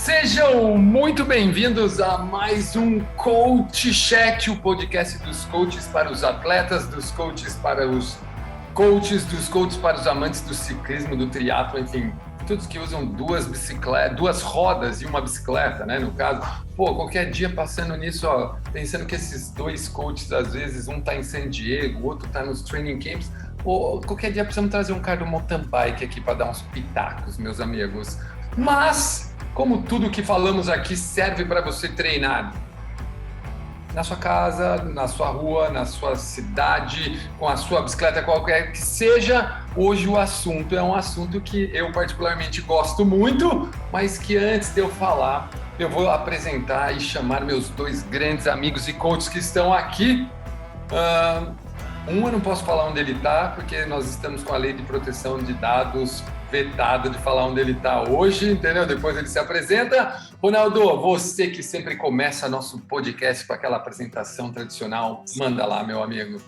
Sejam muito bem-vindos a mais um Coach Chat, o podcast dos coaches para os atletas, dos coaches para os coaches, dos coaches para os amantes do ciclismo, do triatlo, enfim, todos que usam duas bicicletas, duas rodas e uma bicicleta, né? No caso, qualquer dia passando nisso, pensando que esses dois coaches, às vezes, um tá em San Diego, o outro tá nos training camps, qualquer dia precisamos trazer um cara do mountain bike aqui para dar uns pitacos, meus amigos. Mas como tudo que falamos aqui serve para você treinar na sua casa, na sua rua, na sua cidade, com a sua bicicleta, qualquer que seja, hoje o assunto é um assunto que eu particularmente gosto muito, mas que antes de eu falar, eu vou apresentar e chamar meus dois grandes amigos e coaches que estão aqui. Eu não posso falar onde ele está, porque nós estamos com a lei de proteção de dados vetado de falar onde ele está hoje, entendeu? Depois ele se apresenta. Ronaldo, você que sempre começa nosso podcast com aquela apresentação tradicional, manda lá, meu amigo.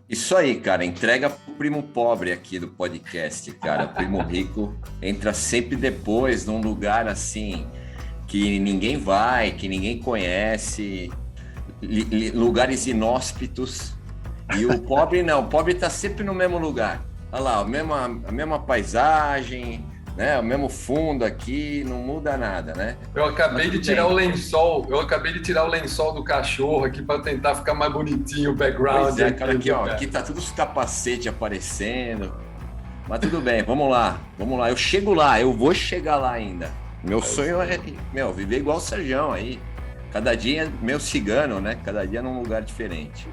Isso aí, cara, entrega pro primo pobre aqui do podcast, cara. Primo rico entra sempre depois, num lugar assim, que ninguém vai, que ninguém conhece, lugares inóspitos. E o pobre não, o pobre tá sempre no mesmo lugar. Olha lá, a mesma paisagem, né? O mesmo fundo aqui, não muda nada, né? Eu acabei de tirar o lençol do cachorro aqui para tentar ficar mais bonitinho o background. Pois é, cara, aqui tá tudo os capacetes aparecendo. Mas tudo bem, vamos lá. Eu vou chegar lá ainda. Meu sonho é, viver igual o Sergião aí. Cada dia meio cigano, né? Cada dia num lugar diferente.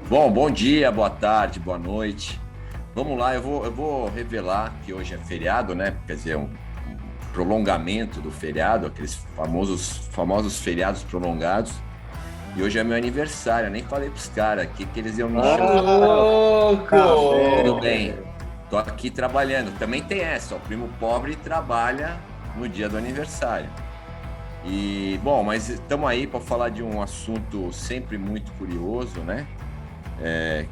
Bom dia, boa tarde, boa noite. Vamos lá, eu vou revelar que hoje é feriado, né? Quer dizer, um prolongamento do feriado, aqueles famosos feriados prolongados. E hoje é meu aniversário, eu nem falei pros caras aqui que eles iam me chamar. Tudo bem, tô aqui trabalhando. Também tem essa, o primo pobre trabalha no dia do aniversário. E, bom, mas estamos aí para falar de um assunto sempre muito curioso, né?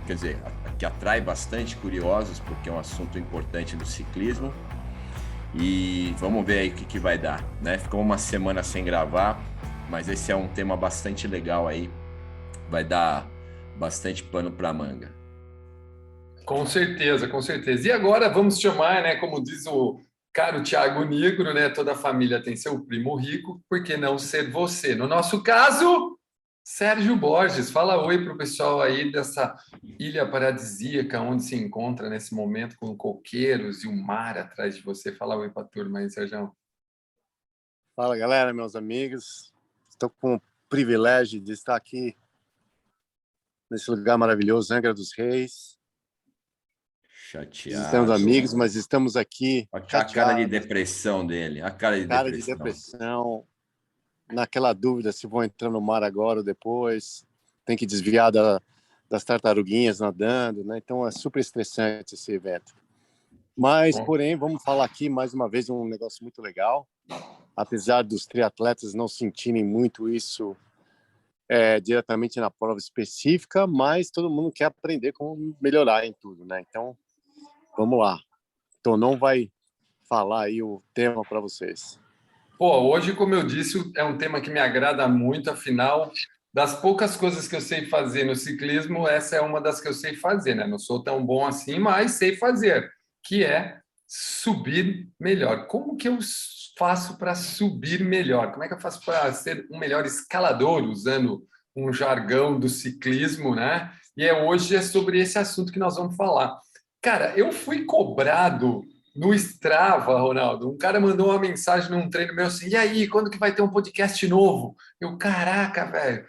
Quer dizer, que atrai bastante curiosos, porque é um assunto importante do ciclismo. E vamos ver aí o que vai dar, né? Ficou uma semana sem gravar, mas esse é um tema bastante legal aí. Vai dar bastante pano para manga. Com certeza, com certeza. E agora vamos chamar, né? Como diz o caro Thiago Nigro, né? Toda família tem seu primo rico, por que não ser você? No nosso caso, Sérgio Borges. Fala oi para o pessoal aí dessa ilha paradisíaca onde se encontra nesse momento com coqueiros e o mar atrás de você. Fala oi para a turma aí, Sérgio. Fala, galera, meus amigos. Estou com o privilégio de estar aqui nesse lugar maravilhoso, Angra dos Reis. Chateado. Estamos amigos, mas estamos aqui. A cara de depressão dele. A cara de depressão. Naquela dúvida se vou entrar no mar agora ou depois, tem que desviar das tartaruguinhas nadando, né? Então é super estressante esse evento. Mas, porém, vamos falar aqui mais uma vez um negócio muito legal. Apesar dos triatletas não sentirem muito isso diretamente na prova específica, mas todo mundo quer aprender como melhorar em tudo, né? Então, vamos lá. Tonon vai falar aí o tema para vocês. Hoje, como eu disse, é um tema que me agrada muito, afinal, das poucas coisas que eu sei fazer no ciclismo, essa é uma das que eu sei fazer, né? Não sou tão bom assim, mas sei fazer, que é subir melhor. Como que eu faço para subir melhor? Como é que eu faço para ser um melhor escalador, usando um jargão do ciclismo, né? E hoje é sobre esse assunto que nós vamos falar. Cara, eu fui cobrado no Strava, Ronaldo, um cara mandou uma mensagem num treino meu assim, e aí, quando que vai ter um podcast novo? Eu, caraca, velho,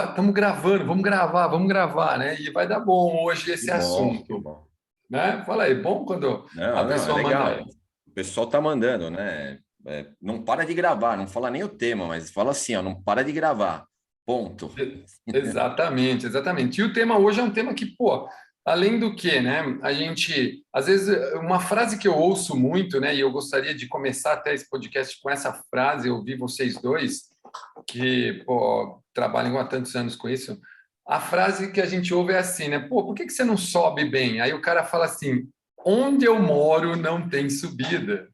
estamos gravando, vamos gravar, né? E vai dar bom hoje esse assunto. Bom. Né? Fala aí, bom quando a pessoa manda... O pessoal tá mandando, né? Não para de gravar, não fala nem o tema, mas fala assim, não para de gravar, ponto. Exatamente. E o tema hoje é um tema que, além do que, né? A gente, às vezes, uma frase que eu ouço muito, né? E eu gostaria de começar até esse podcast com essa frase. Eu vi vocês dois que trabalham há tantos anos com isso. A frase que a gente ouve é assim, né? Por que você não sobe bem? Aí o cara fala assim: onde eu moro não tem subida.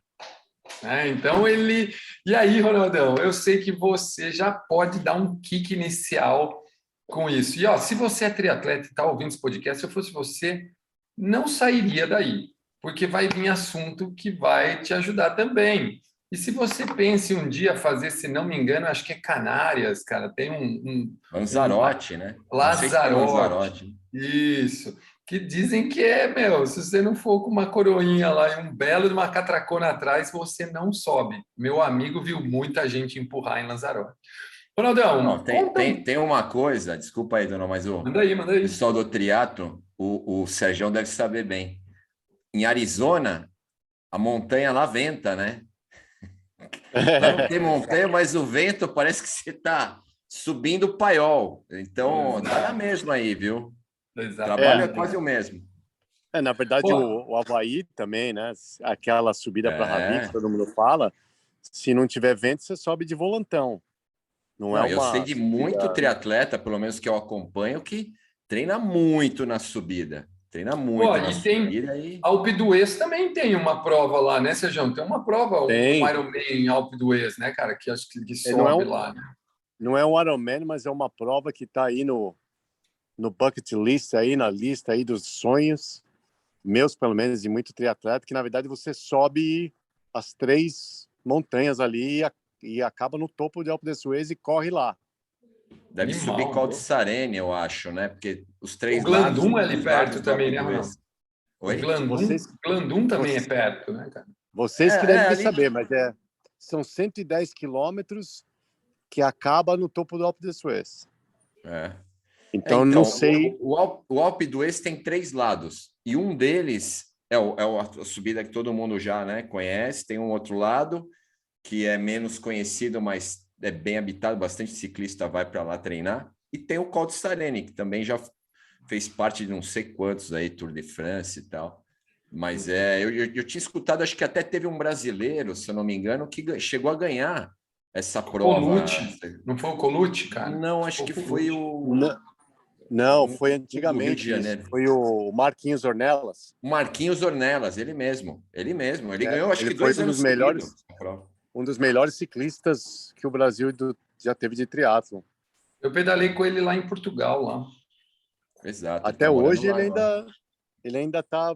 Então ele... E aí, Ronaldão, eu sei que você já pode dar um kick inicial com isso. E ó, se você é triatleta e está ouvindo esse podcast, se eu fosse você, não sairia daí, porque vai vir assunto que vai te ajudar também. E se você pensa em um dia fazer, se não me engano, acho que é Canárias, cara, tem um Lanzarote, né? Não sei se tem Lanzarote, Lanzarote. isso, que dizem que meu, se você não for com uma coroinha lá e um belo de uma catracona atrás, você não sobe. Meu amigo viu muita gente empurrar em Lanzarote. Não, Ronaldão, tem, conta tem, um... tem uma coisa, desculpa aí, dona, mas o Manda aí, manda aí. pessoal do triatlo, o Sergião deve saber bem. Em Arizona, a montanha lá venta, né? Lá não tem montanha, mas o vento parece que você está subindo o paiol. Então, dá na mesma aí, viu? O trabalho é Exatamente. quase o mesmo. Na verdade, Pô, o Havaí também, né? Aquela subida para Ravine que É. todo mundo fala, se não tiver vento, você sobe de volantão. Não é Não, eu sei uma de muito subida. triatleta, pelo menos que eu acompanho, que treina muito na subida. Treina pô, muito na e tem subida e Alpe d'Huez também tem uma prova lá, né, Sejão? Tem uma prova, um Tem. Ironman em Alpe d'Huez, né, cara? Que acho que Não é sobe lá, né? não é um Ironman, mas é uma prova que está aí no bucket list, aí na lista aí dos sonhos, meus pelo menos, de muito triatleta, que na verdade você sobe as 3 montanhas ali e acaba no topo de Alpe d'Huez e corre lá. deve subir Animal. Caldissarene, eu acho, né? Porque os O três lados Glandum são é ali os lados perto do Alpe também, né, Ronaldo? d'Huez. O Oi? Glandum, Vocês, Glandum também é vocês, perto, né, cara? vocês que devem Ali. saber, mas são 110 quilômetros que acaba no topo do Alpe d'Huez. É. Então, não Então, sei. o Alpe d'Huez tem três lados, e um deles a subida que todo mundo já, né, conhece. Tem um outro lado que é menos conhecido, mas é bem habitado, bastante ciclista vai para lá treinar. E tem o Col de Sarene, que também já fez parte de não sei quantos aí, Tour de France e tal. Mas eu tinha escutado, acho que até teve um brasileiro, se eu não me engano, que chegou a ganhar essa prova. Colucci. Não foi o Colucci, cara? Não, Acho que acho foi o que foi Colucci. Não, um foi do Rio de antigamente isso. Janeiro. Foi o Marquinhos Ornelas. O Marquinhos Ornelas, ele mesmo. Ele mesmo. Ele É, ganhou, acho ele que foi 2 anos seguidos. um dos melhores ciclistas que o Brasil já teve de triatlo. Eu pedalei com ele lá em Portugal, lá. Exato, ele Até tá morando hoje lá agora. ele ainda tá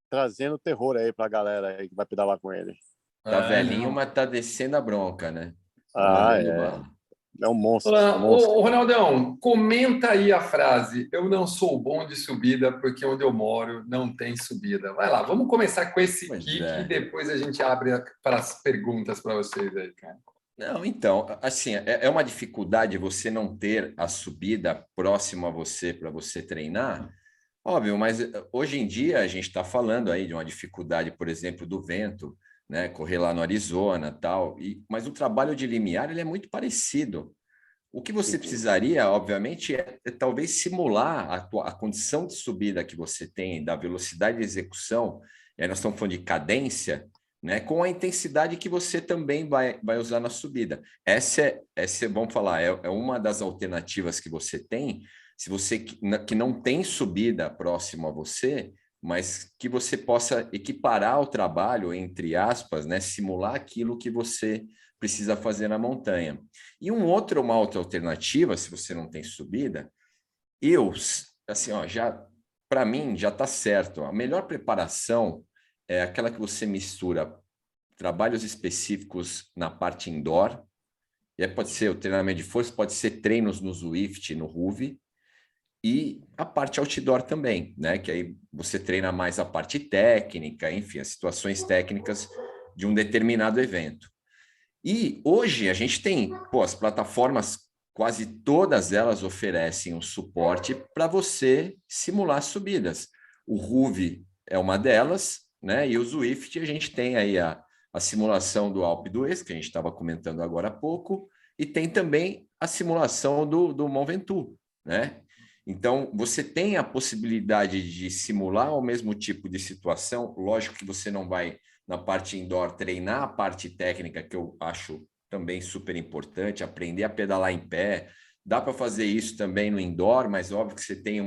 trazendo terror aí pra galera aí que vai pedalar com ele. Tá velhinho, Não. mas tá descendo a bronca, né? Tá Ah, mandando é. bala. É um monstro, Olá, monstro. Ronaldão, comenta aí a frase: eu não sou bom de subida porque onde eu moro não tem subida. Vai lá, vamos começar com esse Pois kick e é. depois a gente abre para as perguntas para vocês aí, cara. Não, então, assim, é uma dificuldade você não ter a subida próxima a você para você treinar. Óbvio, mas hoje em dia a gente está falando aí de uma dificuldade, por exemplo, do vento, né? Correr lá no Arizona, tal. Mas o trabalho de limiar ele é muito parecido. O que você precisaria, obviamente, é talvez simular a condição de subida que você tem, da velocidade de execução. E aí nós estamos falando de cadência, né? Com a intensidade que você também vai usar na subida. Vamos falar, é uma das alternativas que você tem. Se você que não tem subida próximo a você, mas que você possa equiparar o trabalho, entre aspas, né? Simular aquilo que você precisa fazer na montanha. E uma outra alternativa, se você não tem subida, assim, ó, já para mim já está certo. A melhor preparação é aquela que você mistura trabalhos específicos na parte indoor, e aí pode ser o treinamento de força, pode ser treinos no Zwift, no Ruve, e a parte outdoor também, né? Que aí você treina mais a parte técnica, enfim, as situações técnicas de um determinado evento. E hoje a gente tem, as plataformas, quase todas elas oferecem um suporte para você simular subidas. O Ruve é uma delas, né? E o Zwift a gente tem aí a simulação do Alpe d'Huez, que a gente estava comentando agora há pouco, e tem também a simulação do Mont Ventoux, né? Então, você tem a possibilidade de simular o mesmo tipo de situação. Lógico que você não vai, na parte indoor, treinar a parte técnica, que eu acho também super importante, aprender a pedalar em pé. Dá para fazer isso também no indoor, mas óbvio que você tem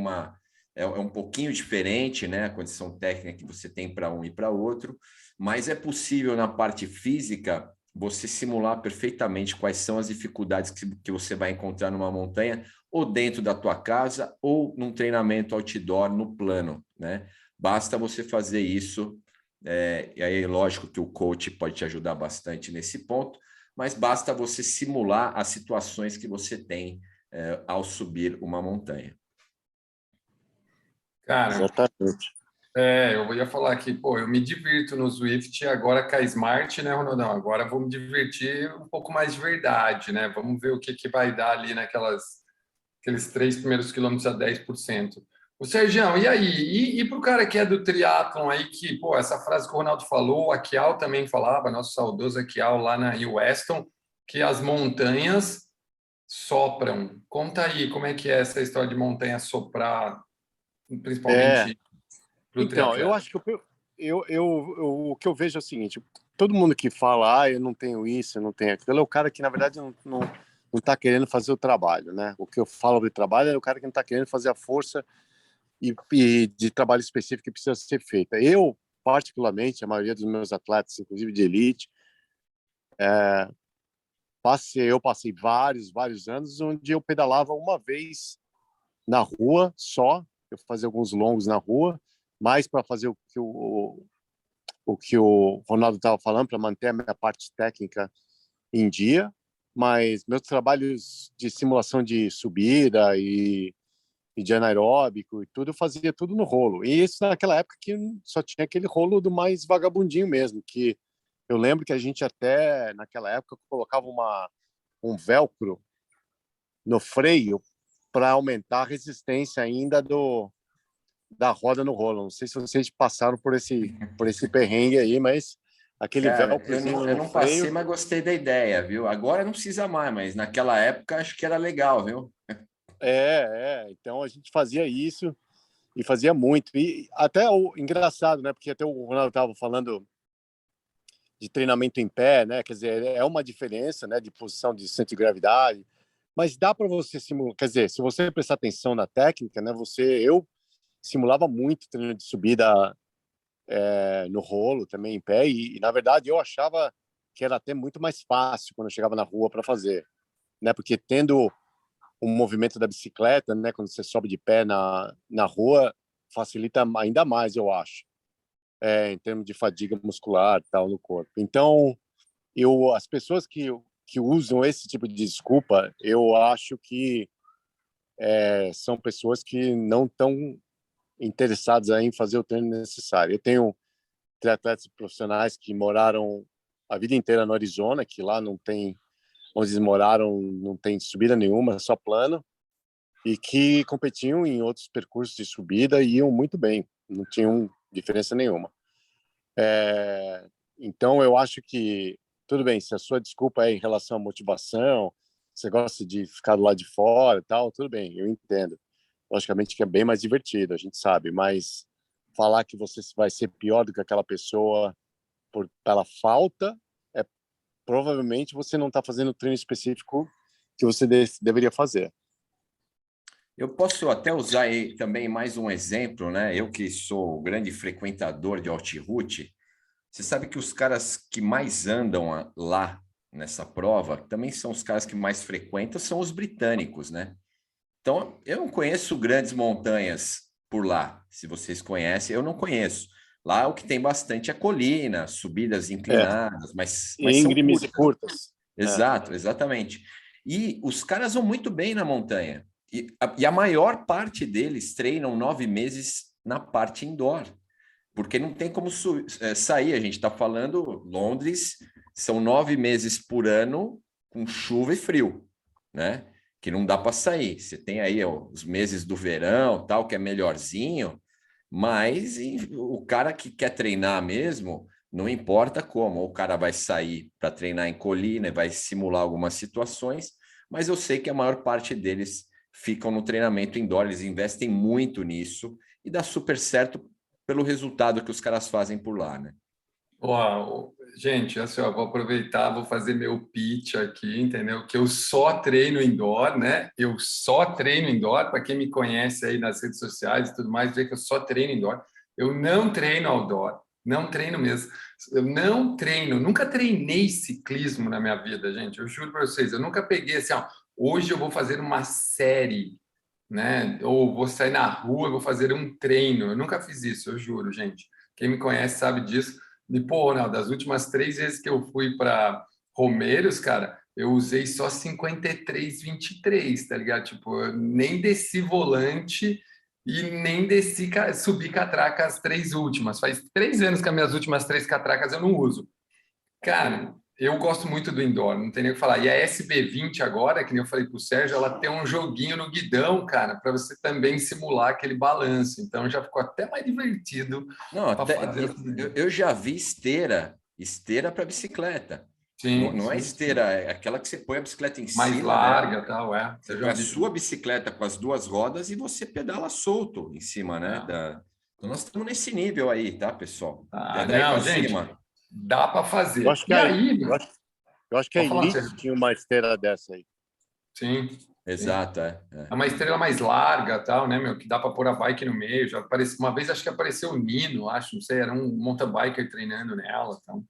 é um pouquinho diferente, né? A condição técnica que você tem para um e para outro, mas é possível na parte física você simular perfeitamente quais são as dificuldades que você vai encontrar numa montanha, ou dentro da tua casa, ou num treinamento outdoor no plano, né? Basta você fazer isso, e aí lógico que o coach pode te ajudar bastante nesse ponto, mas basta você simular as situações que você tem ao subir uma montanha. Cara, Exatamente. eu ia falar aqui, pô, eu me divirto no Zwift agora com a Smart, né, Ronaldão? Agora vou me divertir um pouco mais de verdade, né? Vamos ver o que que vai dar ali aqueles 3 primeiros quilômetros a 10%. O Sergião, e aí? E para o cara que é do triatlon aí, que, pô, essa frase que o Ronaldo falou, o Aquial também falava, nosso saudoso Aquial lá na Weston, que as montanhas sopram. Conta aí como é que é essa história de montanha soprar, É, principalmente para o então, eu triatleta. acho que o que eu vejo é o seguinte: todo mundo que fala, eu não tenho isso, eu não tenho aquilo, é o cara que, na verdade, não tá querendo fazer o trabalho, né? O que eu falo de trabalho é o cara que não tá querendo fazer a força e de trabalho específico que precisa ser feita. Eu, particularmente, a maioria dos meus atletas, inclusive de elite, eu passei vários anos onde eu pedalava uma vez na rua só, eu fazia alguns longos na rua, mais para fazer o que o Ronaldo estava falando, para manter a minha parte técnica em dia, mas meus trabalhos de simulação de subida e de anaeróbico e tudo, eu fazia tudo no rolo. E isso naquela época que só tinha aquele rolo do mais vagabundinho mesmo, que eu lembro que a gente até, naquela época, colocava um velcro no freio para aumentar a resistência ainda da roda no rolo. Não sei se vocês passaram por esse perrengue aí, mas aquele Cara, eu velcrozinho no não passei, freio. mas gostei da ideia, viu? Agora não precisa mais, mas naquela época acho que era legal, viu? Então a gente fazia isso e fazia muito. E até o engraçado, né? Porque até o Ronaldo estava falando de treinamento em pé, né? Quer dizer, é uma diferença, né? De posição de centro de gravidade, mas dá para você simular. Quer dizer, se você prestar atenção na técnica, né? Eu simulava muito treino de subida no rolo, também em pé, e na verdade eu achava que era até muito mais fácil quando eu chegava na rua para fazer, né? Porque tendo o movimento da bicicleta, né? Quando você sobe de pé na rua, facilita ainda mais, eu acho, em termos de fadiga muscular e tal no corpo. Então, as pessoas que usam esse tipo de desculpa, eu acho que são pessoas que não estão interessadas em fazer o treino necessário. Eu tenho triatletas profissionais que moraram a vida inteira no Arizona, que lá não tem, onde eles moraram, não tem subida nenhuma, só plano, e que competiam em outros percursos de subida e iam muito bem, não tinham diferença nenhuma. Então, eu acho que, tudo bem, se a sua desculpa é em relação à motivação, você gosta de ficar do lado de fora e tal, tudo bem, eu entendo. Logicamente que é bem mais divertido, a gente sabe, mas falar que você vai ser pior do que aquela pessoa pela falta, provavelmente você não está fazendo o treino específico que você deveria fazer. Eu posso até usar aí também mais um exemplo, né? Eu que sou grande frequentador de Altiroute, você sabe que os caras que mais andam lá nessa prova também são os caras que mais frequentam, são os britânicos, né? Então, eu não conheço grandes montanhas por lá. Se vocês conhecem, eu não conheço. Lá o que tem bastante é colina, subidas É, inclinadas, mas são íngremes e curtas. curtas. Exato, exatamente. E os caras vão muito bem na montanha. E a maior parte deles treinam 9 meses na parte indoor, porque não tem como sair. A gente está falando, Londres, são 9 meses por ano com chuva e frio, né? Que não dá para sair. Você tem aí os meses do verão, tal, que é melhorzinho, mas o cara que quer treinar mesmo, não importa como, ou o cara vai sair para treinar em colina, vai simular algumas situações, mas eu sei que a maior parte deles ficam no treinamento indoor, eles investem muito nisso e dá super certo pelo resultado que os caras fazem por lá, né? Ó, gente, assim, ó, vou aproveitar, vou fazer meu pitch aqui, entendeu? Que eu só treino indoor, né? Eu só treino indoor. Para quem me conhece aí nas redes sociais e tudo mais, vê que eu só treino indoor. Eu não treino outdoor, não treino mesmo. Eu não treino, nunca treinei ciclismo na minha vida, gente. Eu juro para vocês, eu nunca peguei assim, ó, hoje eu vou fazer uma série, né? Ou vou sair na rua, vou fazer um treino. Eu nunca fiz isso, eu juro, gente. Quem me conhece sabe disso. E, pô, Ronaldo, das últimas 3 vezes que eu fui para Romeiros, cara, eu usei só 53,23, tá ligado? Tipo, eu nem desci volante e nem desci, subi catraca as 3 últimas. Faz 3 anos que as minhas últimas 3 catracas eu não uso. Cara, eu gosto muito do indoor, não tem nem o que falar. E a SB20 agora, que nem eu falei para o Sérgio, ela tem um joguinho no guidão, cara, para você também simular aquele balanço. Então já ficou até mais divertido Não, para até, fazer. eu já vi esteira para bicicleta. Não, Sim, não é sim, esteira, sim. é aquela que você põe a bicicleta em Mais cima dela. larga, tal, é. Você Eu põe já a vi. sua bicicleta com as duas rodas e você pedala solto em cima, né? É. Então nós estamos nesse nível aí, tá, pessoal? É Ah, daí não, para gente, cima. dá para Eu fazer. acho que E a, aí, eu acho que a pode falar, Elite Sérgio. tinha uma esteira dessa aí. Sim, sim. Exato, é. É uma estrela mais larga, tal, né, meu? Que dá para pôr a bike no meio. Já apareceu uma vez, acho que apareceu o Nino, acho, não sei, era um mountain biker treinando nela, então.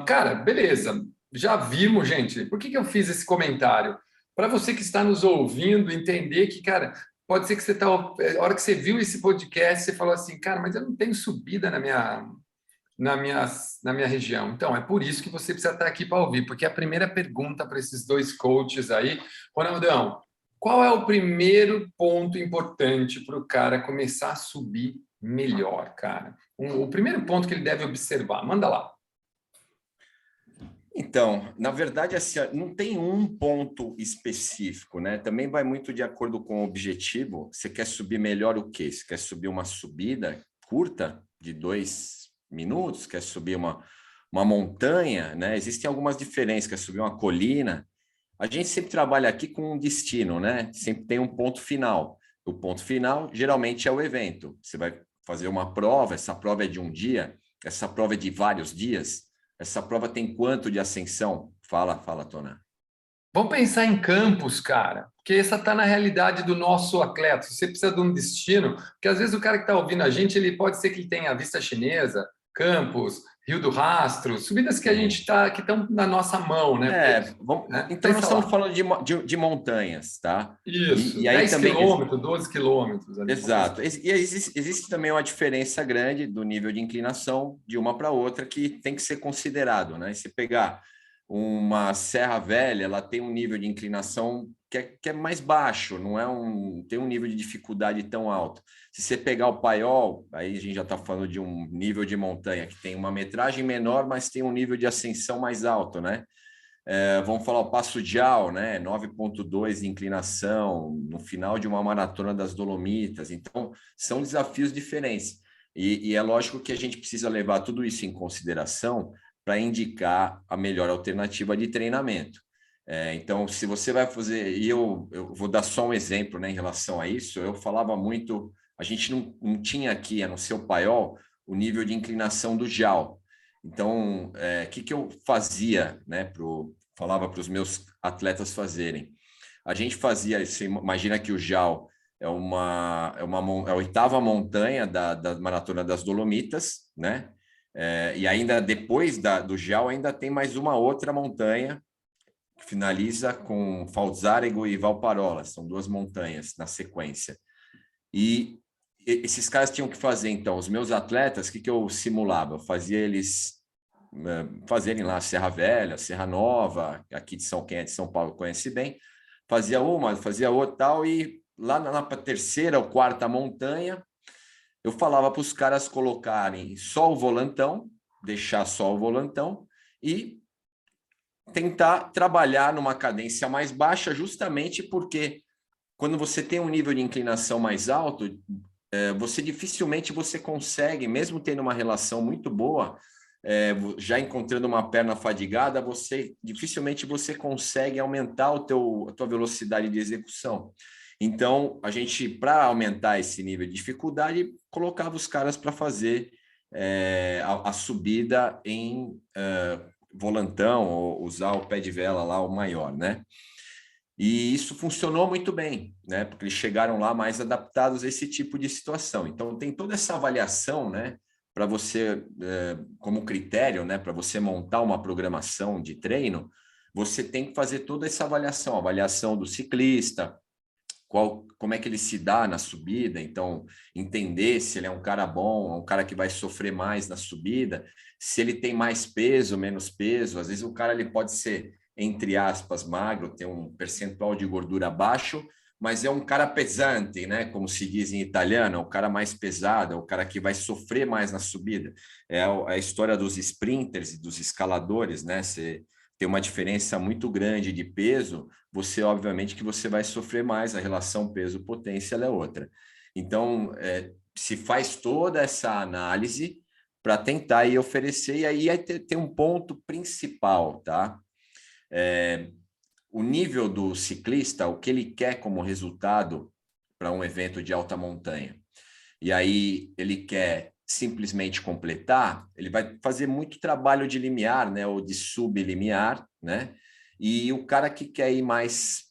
Cara, beleza. Já vimos, gente. Por que eu fiz esse comentário? Para você que está nos ouvindo entender que, cara, pode ser que você está. A hora que você viu esse podcast, você falou assim, cara, mas eu não tenho subida na minha região. Então, é por isso que você precisa estar aqui para ouvir, porque a primeira pergunta para esses dois coaches aí, Ronaldão, qual é o primeiro ponto importante para o cara começar a subir melhor, cara? O primeiro ponto que ele deve observar, manda lá. Então, na verdade, assim, ó, não tem um ponto específico, né? Também vai muito de acordo com o objetivo. Você quer subir melhor o quê? Você quer subir uma subida curta de 2 minutos? Quer subir uma montanha, né? Existem algumas diferenças. Quer subir uma colina? A gente sempre trabalha aqui com um destino, né? Sempre tem um ponto final. O ponto final geralmente é o evento. Você vai fazer uma prova, essa prova é de um dia, essa prova é de vários dias. Essa prova tem quanto de ascensão? Fala, Tona. Vamos pensar em campos, cara, porque essa está na realidade do nosso atleta. Você precisa de um destino, porque às vezes o cara que está ouvindo a gente, ele pode ser que ele tenha a Vista Chinesa, Campos, Rio do Rastro, subidas que a gente está, que estão na nossa mão, né? Né? Então nós Pensa estamos lá. falando de montanhas, tá? E Isso, aí 10 também, quilômetros, 12 quilômetros ali. Uma coisa exato. E existe também uma diferença grande do nível de inclinação de uma para outra que tem que ser considerado, né? Se pegar uma Serra Velha, ela tem um nível de inclinação que é mais baixo, não é tem um nível de dificuldade tão alto. Se você pegar o Paiol, aí a gente já está falando de um nível de montanha que tem uma metragem menor, mas tem um nível de ascensão mais alto, né? Vamos falar o Passo Dial, né? 9,2 de inclinação no final de uma maratona das Dolomitas. Então, são desafios diferentes. E é lógico que a gente precisa levar tudo isso em consideração para indicar a melhor alternativa de treinamento. Então, se você vai fazer, e eu vou dar só um exemplo, né, em relação a isso, eu falava muito, a gente não tinha aqui, a não ser o Paiol, o nível de inclinação do JAL. Então, o que eu fazia, né, falava para os meus atletas fazerem? A gente fazia, você imagina que o JAL é a oitava montanha da Maratona das Dolomitas, né? E ainda depois do JAL ainda tem mais uma outra montanha que finaliza com Falzárego e Valparola, são 2 montanhas na sequência. E esses caras tinham que fazer, então, os meus atletas, o que eu simulava? Eu fazia eles fazerem lá Serra Velha, Serra Nova, aqui quem é de São Paulo conhece bem, fazia uma, fazia outra tal, e lá na terceira ou quarta montanha, eu falava para os caras colocarem só o volantão, deixar só o volantão e tentar trabalhar numa cadência mais baixa, justamente porque quando você tem um nível de inclinação mais alto, você dificilmente você consegue, mesmo tendo uma relação muito boa, já encontrando uma perna fadigada, dificilmente você consegue aumentar a tua velocidade de execução. Então, a gente, para aumentar esse nível de dificuldade, colocava os caras para fazer a subida em volantão, ou usar o pé de vela lá, o maior, né? E isso funcionou muito bem, né? Porque eles chegaram lá mais adaptados a esse tipo de situação. Então, tem toda essa avaliação, né? Para você, como critério, né? Para você montar uma programação de treino, você tem que fazer toda essa avaliação, avaliação do ciclista, como é que ele se dá na subida, então entender se ele é um cara bom, um cara que vai sofrer mais na subida, se ele tem mais peso, menos peso, às vezes o cara ele pode ser, entre aspas, magro, ter um percentual de gordura baixo, mas é um cara pesante, né? Como se diz em italiano, é o cara mais pesado, é o cara que vai sofrer mais na subida. É a história dos sprinters e dos escaladores, né? Você tem uma diferença muito grande de peso, você obviamente que você vai sofrer mais, a relação peso-potência é outra. Então, se faz toda essa análise para tentar aí oferecer, e aí tem um ponto principal, tá? O nível do ciclista, o que ele quer como resultado para um evento de alta montanha. E aí ele quer simplesmente completar, ele vai fazer muito trabalho de limiar, né, ou de sublimiar, né? E o cara que quer ir mais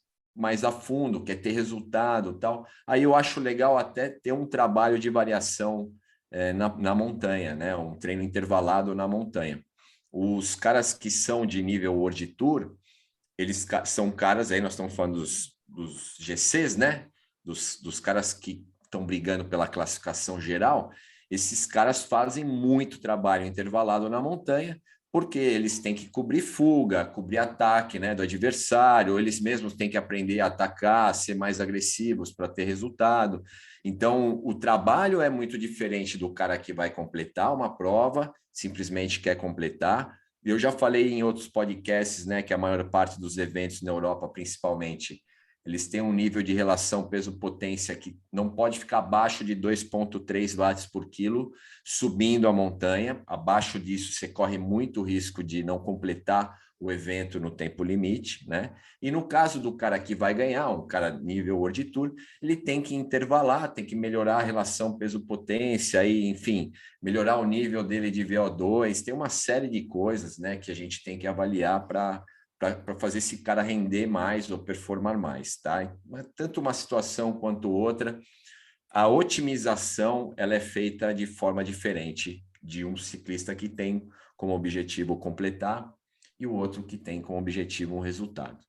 a fundo, quer ter resultado, tal. Aí eu acho legal até ter um trabalho de variação na montanha, né? Um treino intervalado na montanha. Os caras que são de nível World Tour, eles são caras, aí nós estamos falando dos GCs, né? Dos caras que estão brigando pela classificação geral, esses caras fazem muito trabalho intervalado na montanha, porque eles têm que cobrir fuga, cobrir ataque, né, do adversário, eles mesmos têm que aprender a atacar, a ser mais agressivos para ter resultado. Então, o trabalho é muito diferente do cara que vai completar uma prova, simplesmente quer completar. Eu já falei em outros podcasts, né, que a maior parte dos eventos na Europa, principalmente, eles têm um nível de relação peso-potência que não pode ficar abaixo de 2,3 watts por quilo subindo a montanha. Abaixo disso, você corre muito risco de não completar o evento no tempo limite, né? E no caso do cara que vai ganhar, um cara nível World Tour, ele tem que intervalar, tem que melhorar a relação peso-potência, e, enfim, melhorar o nível dele de VO2. Tem uma série de coisas, né, que a gente tem que avaliar para fazer esse cara render mais ou performar mais, tá? Tanto uma situação quanto outra, a otimização ela é feita de forma diferente de um ciclista que tem como objetivo completar e o outro que tem como objetivo um resultado.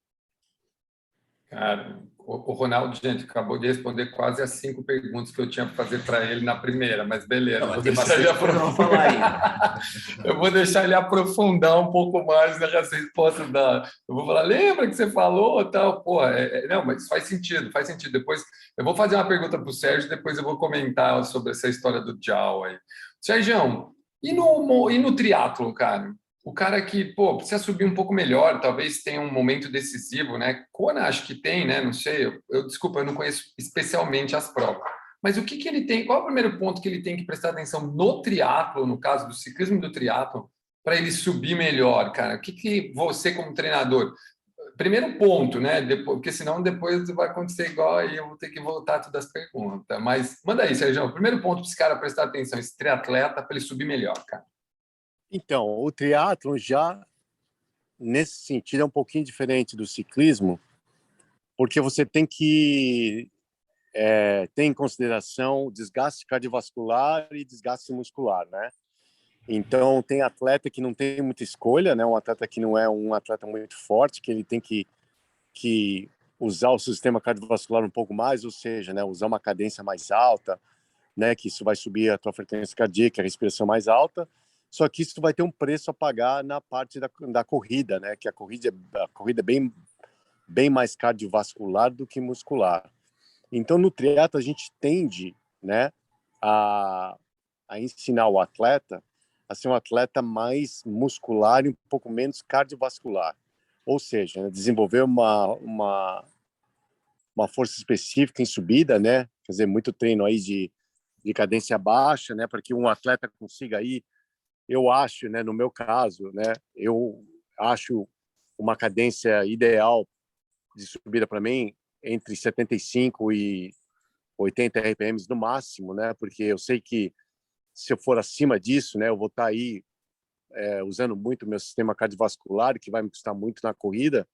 Cara, o Ronaldo, gente, acabou de responder quase as 5 perguntas que eu tinha para fazer para ele na primeira, mas beleza. Não, tem bastante coisa para falar ainda. Eu vou deixar ele aprofundar um pouco mais nessa resposta da. Eu vou falar, lembra que você falou tal? Pô, não, mas faz sentido, faz sentido. Depois eu vou fazer uma pergunta para o Sérgio, depois eu vou comentar sobre essa história do Dial aí. Sérgio, e no triatlo, cara? O cara que, pô, precisa subir um pouco melhor, talvez tenha um momento decisivo, né? Kona acho que tem, né? Não sei, desculpa, eu não conheço especialmente as provas. Mas o que ele tem, qual é o primeiro ponto que ele tem que prestar atenção no triatlo, no caso do ciclismo do triatlo, para ele subir melhor, cara? O que você, como treinador, primeiro ponto, né? Depois, porque senão depois vai acontecer igual aí, eu vou ter que voltar todas as perguntas. Mas manda aí, Sérgio, primeiro ponto para esse cara prestar atenção, esse triatleta, para ele subir melhor, cara. Então, o triatlon já, nesse sentido, é um pouquinho diferente do ciclismo, porque você tem que ter em consideração desgaste cardiovascular e desgaste muscular, né? Então, tem atleta que não tem muita escolha, né? Um atleta que não é um atleta muito forte, que ele tem que usar o sistema cardiovascular um pouco mais, ou seja, né, usar uma cadência mais alta, né, que isso vai subir a tua frequência cardíaca, a respiração mais alta. Só que isso vai ter um preço a pagar na parte da corrida, né? Que a corrida é bem mais cardiovascular do que muscular. Então, no triatlo, a gente tende, né, a ensinar o atleta a ser um atleta mais muscular e um pouco menos cardiovascular. Ou seja, né, desenvolver uma força específica em subida, né? Quer dizer, muito treino aí de cadência baixa, né? Para que um atleta consiga ir. Eu acho, né, no meu caso, né, eu acho uma cadência ideal de subida para mim entre 75 e 80 RPMs no máximo, né, porque eu sei que se eu for acima disso, né, eu vou estar aí usando muito o meu sistema cardiovascular, que vai me custar muito na corrida.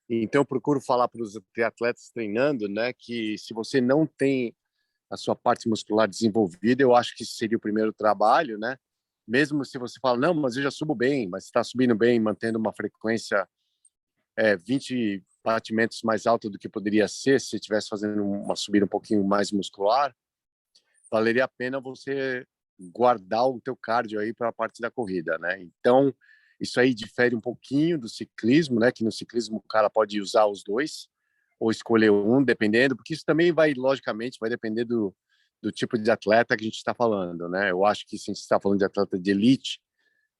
Então, eu procuro falar para os triatletas treinando, né, que se você não tem a sua parte muscular desenvolvida, eu acho que esse seria o primeiro trabalho, né? Mesmo se você fala, não, mas eu já subo bem, mas está subindo bem, mantendo uma frequência 20 batimentos mais alta do que poderia ser se estivesse fazendo uma subida um pouquinho mais muscular, valeria a pena você guardar o teu cardio aí para a parte da corrida, né? Então, isso aí difere um pouquinho do ciclismo, né? Que no ciclismo o cara pode usar os dois ou escolher um, dependendo, porque isso também vai, logicamente, vai depender do tipo de atleta que a gente está falando, né? Eu acho que se a gente está falando de atleta de elite,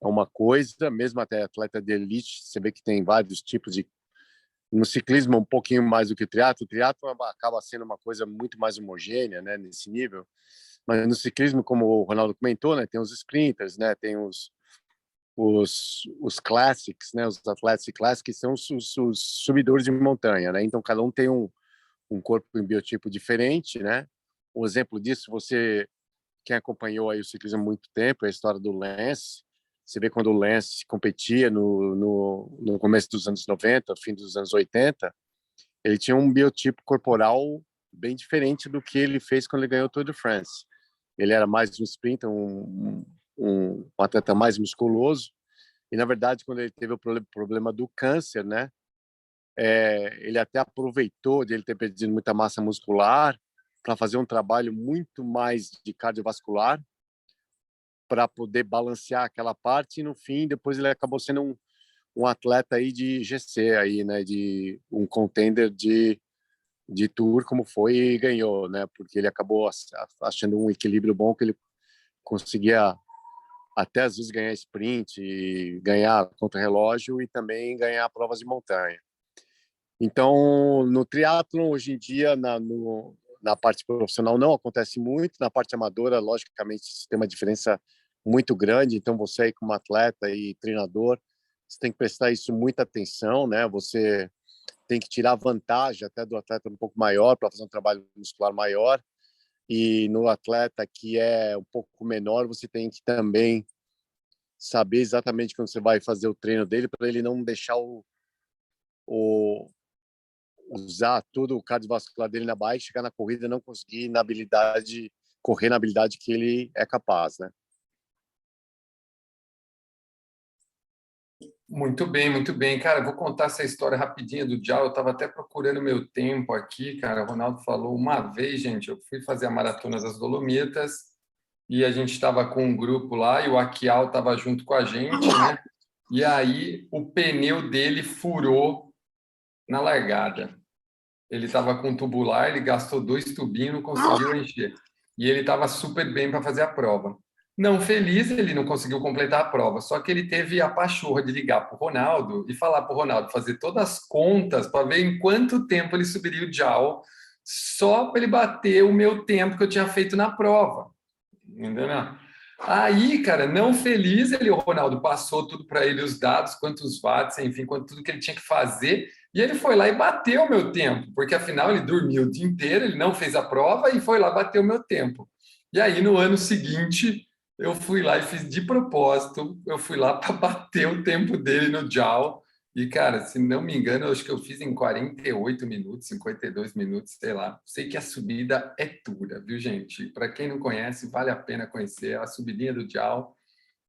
é uma coisa, mesmo até atleta de elite, você vê que tem vários tipos de... No ciclismo, um pouquinho mais do que o triatlo acaba sendo uma coisa muito mais homogênea, né, nesse nível. Mas no ciclismo, como o Ronaldo comentou, né, tem os sprinters, né, tem os classics, né, os atletas classics, que são os subidores de montanha, né? Então cada um tem um corpo em biotipo diferente, né? Um exemplo disso, quem acompanhou aí o ciclismo há muito tempo, é a história do Lance. Você vê quando o Lance competia no começo dos anos 90, fim dos anos 80, ele tinha um biotipo corporal bem diferente do que ele fez quando ele ganhou o Tour de France. Ele era mais um sprinter, um atleta mais musculoso, e na verdade quando ele teve o problema do câncer, né, ele até aproveitou de ele ter perdido muita massa muscular para fazer um trabalho muito mais de cardiovascular para poder balancear aquela parte, e no fim depois ele acabou sendo um atleta aí de GC aí, né, de um contender de Tour como foi e ganhou, né, porque ele acabou achando um equilíbrio bom que ele conseguia até às vezes ganhar sprint, ganhar contra-relógio e também ganhar provas de montanha. Então, no triatlon, hoje em dia, na parte profissional não acontece muito, na parte amadora, logicamente, isso tem uma diferença muito grande, então você aí como atleta e treinador, você tem que prestar isso muita atenção, né? Você tem que tirar vantagem até do atleta um pouco maior para fazer um trabalho muscular maior, e no atleta que é um pouco menor, você tem que também saber exatamente quando você vai fazer o treino dele para ele não deixar usar todo o cardiovascular dele na bike, chegar na corrida e não conseguir correr na habilidade que ele é capaz, né? Muito bem, muito bem. Cara, vou contar essa história rapidinha do Dial. Eu estava até procurando meu tempo aqui, cara. O Ronaldo falou uma vez, gente, eu fui fazer a Maratona das Dolomitas e a gente estava com um grupo lá e o Aquial estava junto com a gente, né? E aí o pneu dele furou na largada. Ele estava com tubular, ele gastou 2 tubinhos, não conseguiu encher. E ele estava super bem para fazer a prova. Não feliz, ele não conseguiu completar a prova, só que ele teve a pachorra de ligar para o Ronaldo e falar para o Ronaldo fazer todas as contas para ver em quanto tempo ele subiria o Dial só para ele bater o meu tempo que eu tinha feito na prova. Entendeu? Aí, cara, não feliz, o Ronaldo passou tudo para ele, os dados, quantos watts, enfim, tudo que ele tinha que fazer, e ele foi lá e bateu o meu tempo, porque afinal ele dormiu o dia inteiro, ele não fez a prova e foi lá bater o meu tempo. E aí, no ano seguinte, eu fui lá e fiz de propósito, eu fui lá para bater o tempo dele no Dial, e, cara, se não me engano, eu acho que eu fiz em 48 minutos, 52 minutos, sei lá. Sei que a subida é dura, viu, gente? Para quem não conhece, vale a pena conhecer a subidinha do Dial.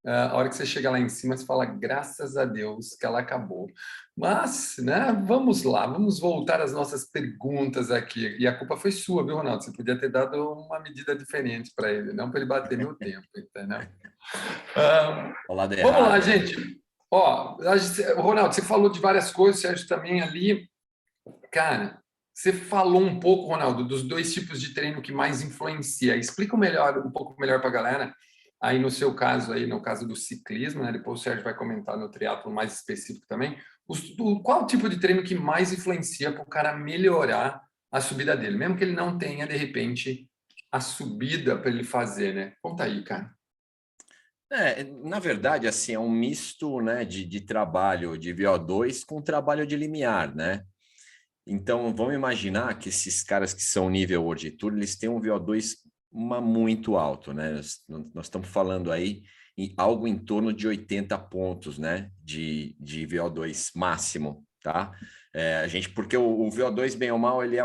A hora que você chega lá em cima, você fala, graças a Deus que ela acabou. Mas, né, vamos lá, vamos voltar às nossas perguntas aqui. E a culpa foi sua, viu, Ronaldo? Você podia ter dado uma medida diferente para ele, não para ele bater meu tempo, entendeu? Vamos lá, gente. Ó, Ronaldo, você falou de várias coisas, Sérgio também ali. Cara, você falou um pouco, Ronaldo, dos 2 tipos de treino que mais influencia. Explica um pouco melhor para a galera. Aí no seu caso, aí no caso do ciclismo, né? Depois o Sérgio vai comentar no triatlo mais específico também. Qual o tipo de treino que mais influencia para o cara melhorar a subida dele, mesmo que ele não tenha de repente a subida para ele fazer, né? Conta aí, cara. Na verdade, assim, é um misto, né, de trabalho de VO2 com trabalho de limiar, né? Então, vamos imaginar que esses caras que são nível World Tour, eles têm um VO2 muito alto, né? Nós estamos falando aí em algo em torno de 80 pontos, né? De VO2 máximo, tá? Porque o VO2, bem ou mal, ele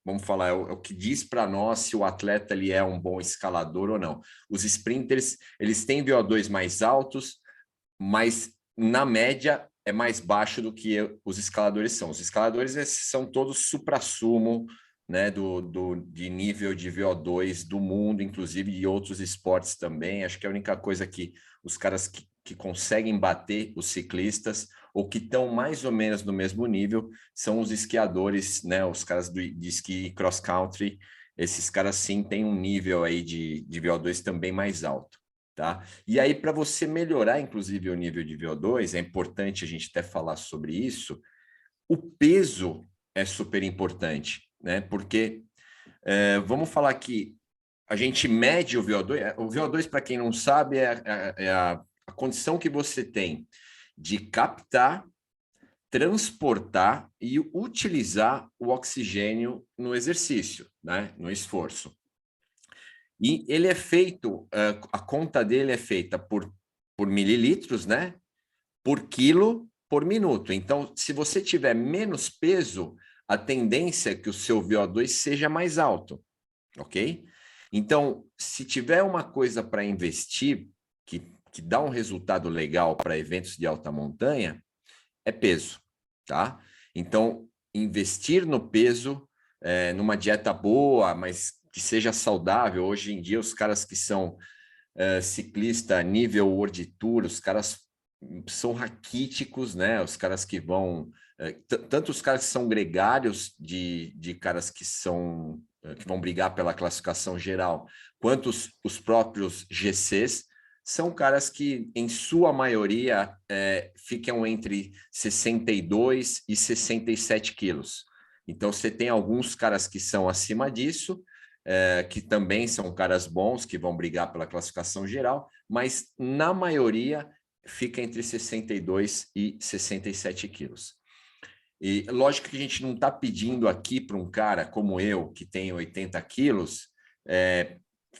vamos falar, é o que diz para nós se o atleta ele é um bom escalador ou não. Os sprinters, eles têm VO2 mais altos, mas na média é mais baixo do que os escaladores são. Os escaladores são todos suprassumo, né, de nível de VO2 do mundo, inclusive de outros esportes também. Acho que a única coisa que os caras que conseguem bater os ciclistas ou que estão mais ou menos no mesmo nível são os esquiadores, né, os caras de esqui cross country. Esses caras sim têm um nível aí de VO2 também mais alto. Tá? E aí, para você melhorar, inclusive, o nível de VO2, é importante a gente até falar sobre isso, o peso é super importante, né? Porque, vamos falar que a gente mede o VO2, o VO2, para quem não sabe, é a condição que você tem de captar, transportar e utilizar o oxigênio no exercício, né? No esforço. E ele é feito, a conta dele é feita por mililitros, né? Por quilo por minuto. Então, se você tiver menos peso, a tendência é que o seu VO2 seja mais alto, ok? Então, se tiver uma coisa para investir que dá um resultado legal para eventos de alta montanha, é peso, tá? Então, investir no peso, numa dieta boa, mas que seja saudável. Hoje em dia, os caras que são ciclista nível World Tour, os caras são raquíticos, né? Os caras que vão... tanto os caras que são gregários de caras que vão brigar pela classificação geral, quanto os próprios GCs, são caras que, em sua maioria, ficam entre 62 e 67 quilos. Então, você tem alguns caras que são acima disso, que também são caras bons, que vão brigar pela classificação geral, mas, na maioria, fica entre 62 e 67 quilos. E lógico que a gente não está pedindo aqui para um cara como eu, que tem 80 quilos,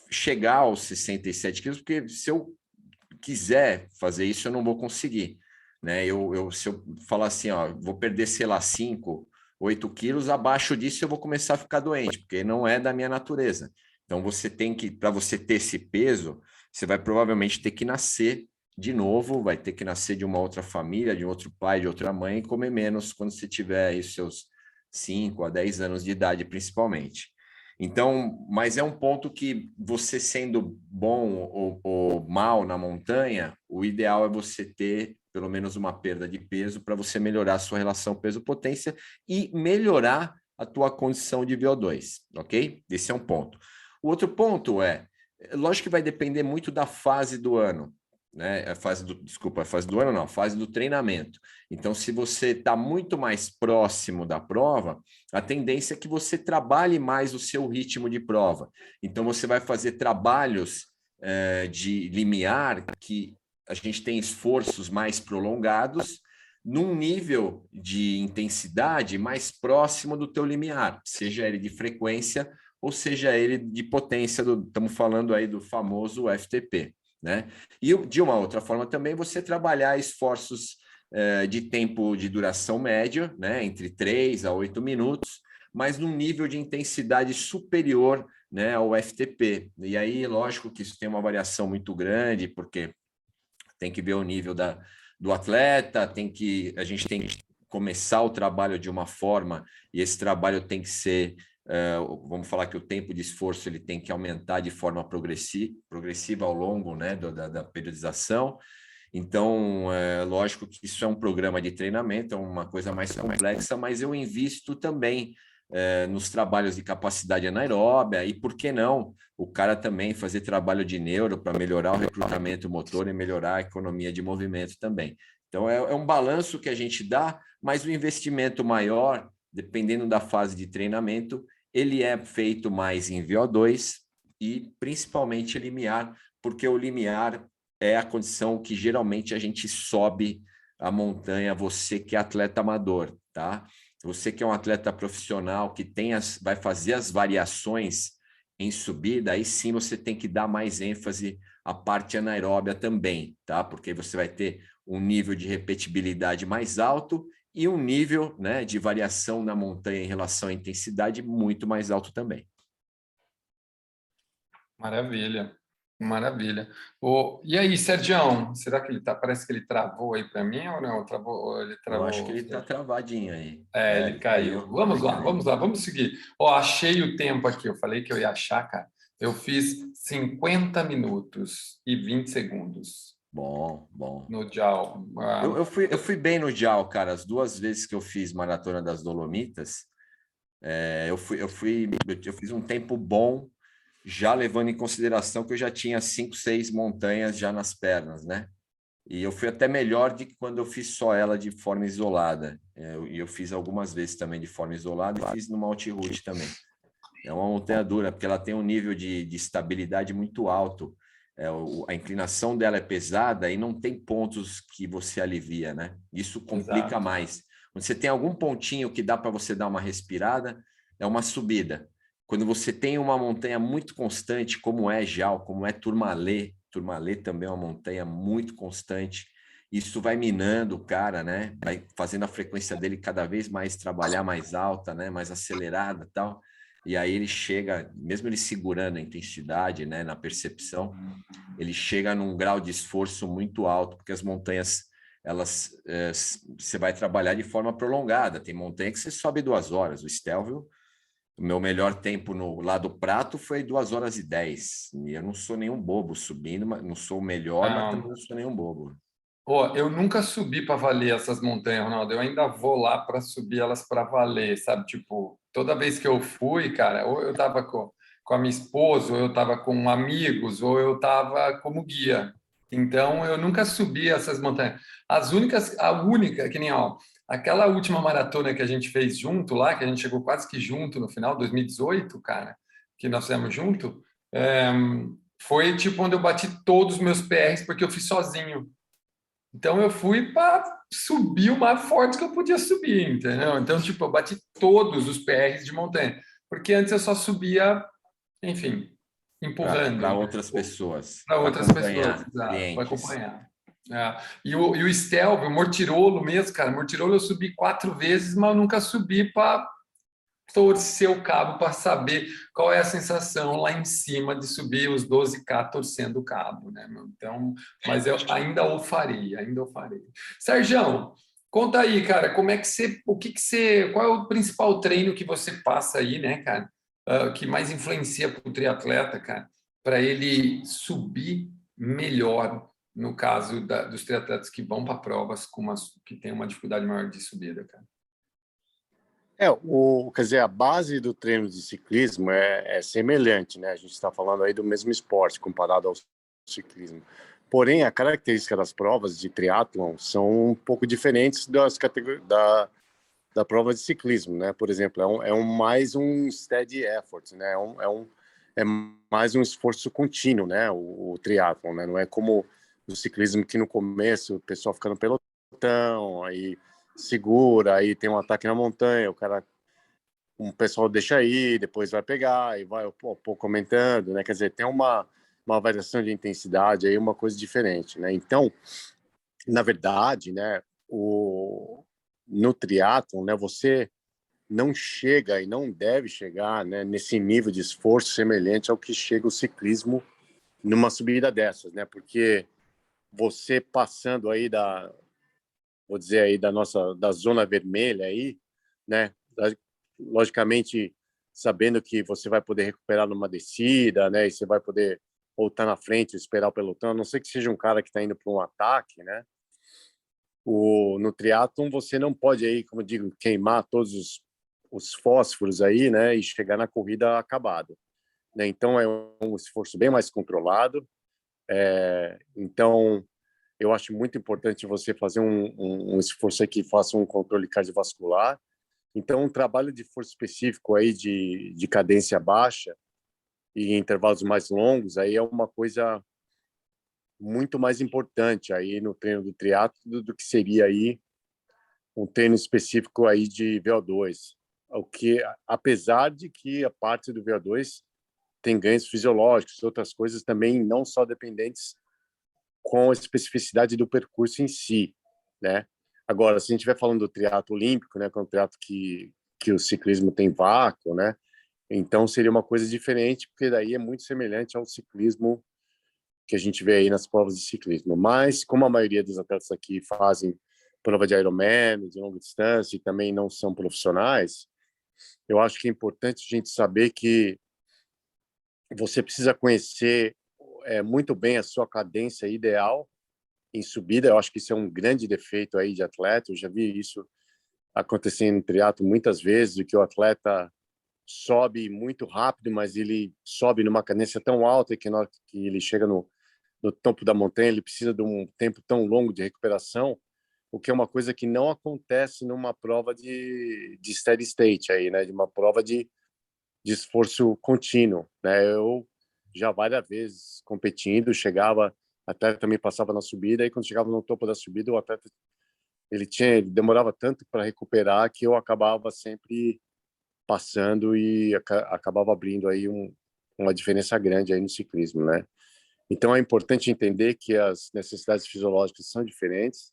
chegar aos 67 quilos, porque se eu quiser fazer isso, eu não vou conseguir, né? Se eu falar assim, ó, vou perder, sei lá, 5, 8 quilos, abaixo disso eu vou começar a ficar doente, porque não é da minha natureza. Então, para você ter esse peso, você vai provavelmente ter que nascer de novo, vai ter que nascer de uma outra família, de outro pai, de outra mãe, e comer menos quando você tiver aí seus 5 a 10 anos de idade, principalmente. Então, mas é um ponto que você sendo bom ou mal na montanha, o ideal é você ter pelo menos uma perda de peso para você melhorar a sua relação peso-potência e melhorar a tua condição de VO2, ok? Esse é um ponto. O outro ponto lógico que vai depender muito da fase do ano, né? A fase do ano não, a fase do treinamento. Então, se você está muito mais próximo da prova, a tendência é que você trabalhe mais o seu ritmo de prova. Então, você vai fazer trabalhos de limiar, que a gente tem esforços mais prolongados, num nível de intensidade mais próximo do teu limiar, seja ele de frequência ou seja ele de potência, estamos falando aí do famoso FTP, né? E de uma outra forma também você trabalhar esforços de tempo de duração médio, né? Entre 3 a 8 minutos, mas num nível de intensidade superior, né, ao FTP. E aí, lógico que isso tem uma variação muito grande, porque tem que ver o nível do atleta, a gente tem que começar o trabalho de uma forma, e esse trabalho tem que ser, vamos falar que o tempo de esforço ele tem que aumentar de forma progressiva ao longo, né, da periodização. Então, lógico que isso é um programa de treinamento, é uma coisa mais complexa, mas eu invisto também nos trabalhos de capacidade anaeróbia e, por que não, o cara também fazer trabalho de neuro para melhorar o recrutamento motor e melhorar a economia de movimento também. Então, é um balanço que a gente dá, mas o investimento maior, dependendo da fase de treinamento, ele é feito mais em VO2 e principalmente limiar, porque o limiar é a condição que geralmente a gente sobe a montanha, você que é atleta amador, tá? Você que é um atleta profissional, que vai fazer as variações em subida, aí sim você tem que dar mais ênfase à parte anaeróbia também, tá? Porque você vai ter um nível de repetibilidade mais alto e um nível, né, de variação na montanha em relação à intensidade muito mais alto também. Maravilha, maravilha. E aí, Sergião, será que ele tá? Parece que ele travou aí para mim ou não? Travou, ou ele Eu acho que travou. ele está travadinho aí. Ele Ele caiu. caiu, Vamos ele lá, caiu. vamos lá, vamos seguir. Ó, achei o tempo aqui. Eu falei que eu ia achar, cara. Eu fiz 50 minutos e 20 segundos Bom, bom. no Dial. Eu fui bem no Dial, cara. As 2 vezes que eu fiz Maratona das Dolomitas, eu fiz um tempo bom, já levando em consideração que eu já tinha 5, 6 montanhas já nas pernas, né? E eu fui até melhor do que quando eu fiz só ela de forma isolada. E eu fiz algumas vezes também de forma isolada e fiz no Altiroute também. É uma montanha dura, porque ela tem um nível de estabilidade muito alto. A inclinação dela é pesada e não tem pontos que você alivia, né? Isso complica Exato. mais. Quando você tem algum pontinho que dá para você dar uma respirada, é uma subida. Quando você tem uma montanha muito constante, como é Jal, como é Tourmalet, Tourmalet também é uma montanha muito constante, isso vai minando o cara, né? Vai fazendo a frequência dele cada vez mais trabalhar mais alta, né? Mais acelerada e tal. E aí ele chega, mesmo ele segurando a intensidade, né, na percepção, ele chega num grau de esforço muito alto, porque as montanhas, você vai trabalhar de forma prolongada. Tem montanha que você sobe 2 horas. O Stelvio, o meu melhor tempo no lado prato foi 2 horas e 10. E eu não sou nenhum bobo subindo, mas não sou o melhor, mas também não sou nenhum bobo. Eu nunca subi para valer essas montanhas, Ronaldo. Eu ainda vou lá para subir elas para valer, sabe? Tipo, toda vez que eu fui, cara, ou eu estava com a minha esposa, ou eu estava com amigos, ou eu estava como guia. Então, eu nunca subi essas montanhas. A única, que nem, ó, aquela última maratona que a gente fez junto lá, que a gente chegou quase que junto no final, 2018, cara, que nós fizemos junto, foi tipo onde eu bati todos os meus PRs, porque eu fiz sozinho. Então eu fui para subir o mais forte que eu podia subir, entendeu? Então, tipo, eu bati todos os PRs de montanha, porque antes eu só subia, enfim, empurrando, Para né? outras pessoas, Para para outras pessoas, acompanhar para clientes. acompanhar. É. E o Stelvio, o Mortirolo mesmo, cara, Mortirolo eu subi 4 vezes, mas eu nunca subi para torcer o cabo para saber qual é a sensação lá em cima de subir os 12K torcendo o cabo, né, meu? Então, mas eu ainda o farei, ainda o farei. Sergião, conta aí, cara, como é que qual é o principal treino que você passa aí, né, cara, que mais influencia para o triatleta, cara, para ele subir melhor, no caso dos triatletas que vão para provas que tem uma dificuldade maior de subida, cara? Quer dizer, a base do treino de ciclismo é semelhante, né? A gente está falando aí do mesmo esporte comparado ao ciclismo. Porém, a característica das provas de triatlon são um pouco diferentes da prova de ciclismo, né? Por exemplo, mais um steady effort, né? É mais um esforço contínuo, né? O triatlon, né? Não é como o ciclismo que no começo o pessoal fica no pelotão, aí segura, aí tem um ataque na montanha, um pessoal deixa aí, depois vai pegar e vai um pouco aumentando, né? Quer dizer, tem uma variação de intensidade aí, uma coisa diferente, né? Então, na verdade, né, no triatlon, né, você não chega e não deve chegar, né, nesse nível de esforço semelhante ao que chega o ciclismo numa subida dessas, né? Porque você passando aí vou dizer aí da zona vermelha aí, né? Logicamente sabendo que você vai poder recuperar numa descida, né? E você vai poder voltar na frente, esperar o pelotão, a não ser que seja um cara que está indo para um ataque, né? No triatlon você não pode aí, como eu digo, queimar todos os fósforos aí, né? E chegar na corrida acabado, né? Então é um esforço bem mais controlado. Então eu acho muito importante você fazer um esforço aí que faça um controle cardiovascular. Então, um trabalho de força específico aí de cadência baixa e intervalos mais longos aí é uma coisa muito mais importante aí no treino do triatlo do que seria aí um treino específico aí de VO2. O que, apesar de que a parte do VO2 tem ganhos fisiológicos, outras coisas também não só dependentes com a especificidade do percurso em si, né? Agora, se a gente estiver falando do triatlo olímpico, né, que é um triatlo que o ciclismo tem vácuo, né? Então seria uma coisa diferente, porque daí é muito semelhante ao ciclismo que a gente vê aí nas provas de ciclismo. Mas como a maioria dos atletas aqui fazem prova de Ironman, de longa distância e também não são profissionais, eu acho que é importante a gente saber que você precisa conhecer muito bem a sua cadência ideal em subida. Eu acho que isso é um grande defeito aí de atleta. Eu já vi isso acontecendo em triatlo muitas vezes, de que o atleta sobe muito rápido, mas ele sobe numa cadência tão alta que na hora que ele chega no topo da montanha, ele precisa de um tempo tão longo de recuperação, o que é uma coisa que não acontece numa prova de steady state aí, né? De uma prova de esforço contínuo, né? Eu já várias vezes competindo, chegava, até também passava na subida, e quando chegava no topo da subida, o atleta ele demorava tanto para recuperar que eu acabava sempre passando e acabava abrindo aí uma diferença grande aí no ciclismo, né? Então é importante entender que as necessidades fisiológicas são diferentes,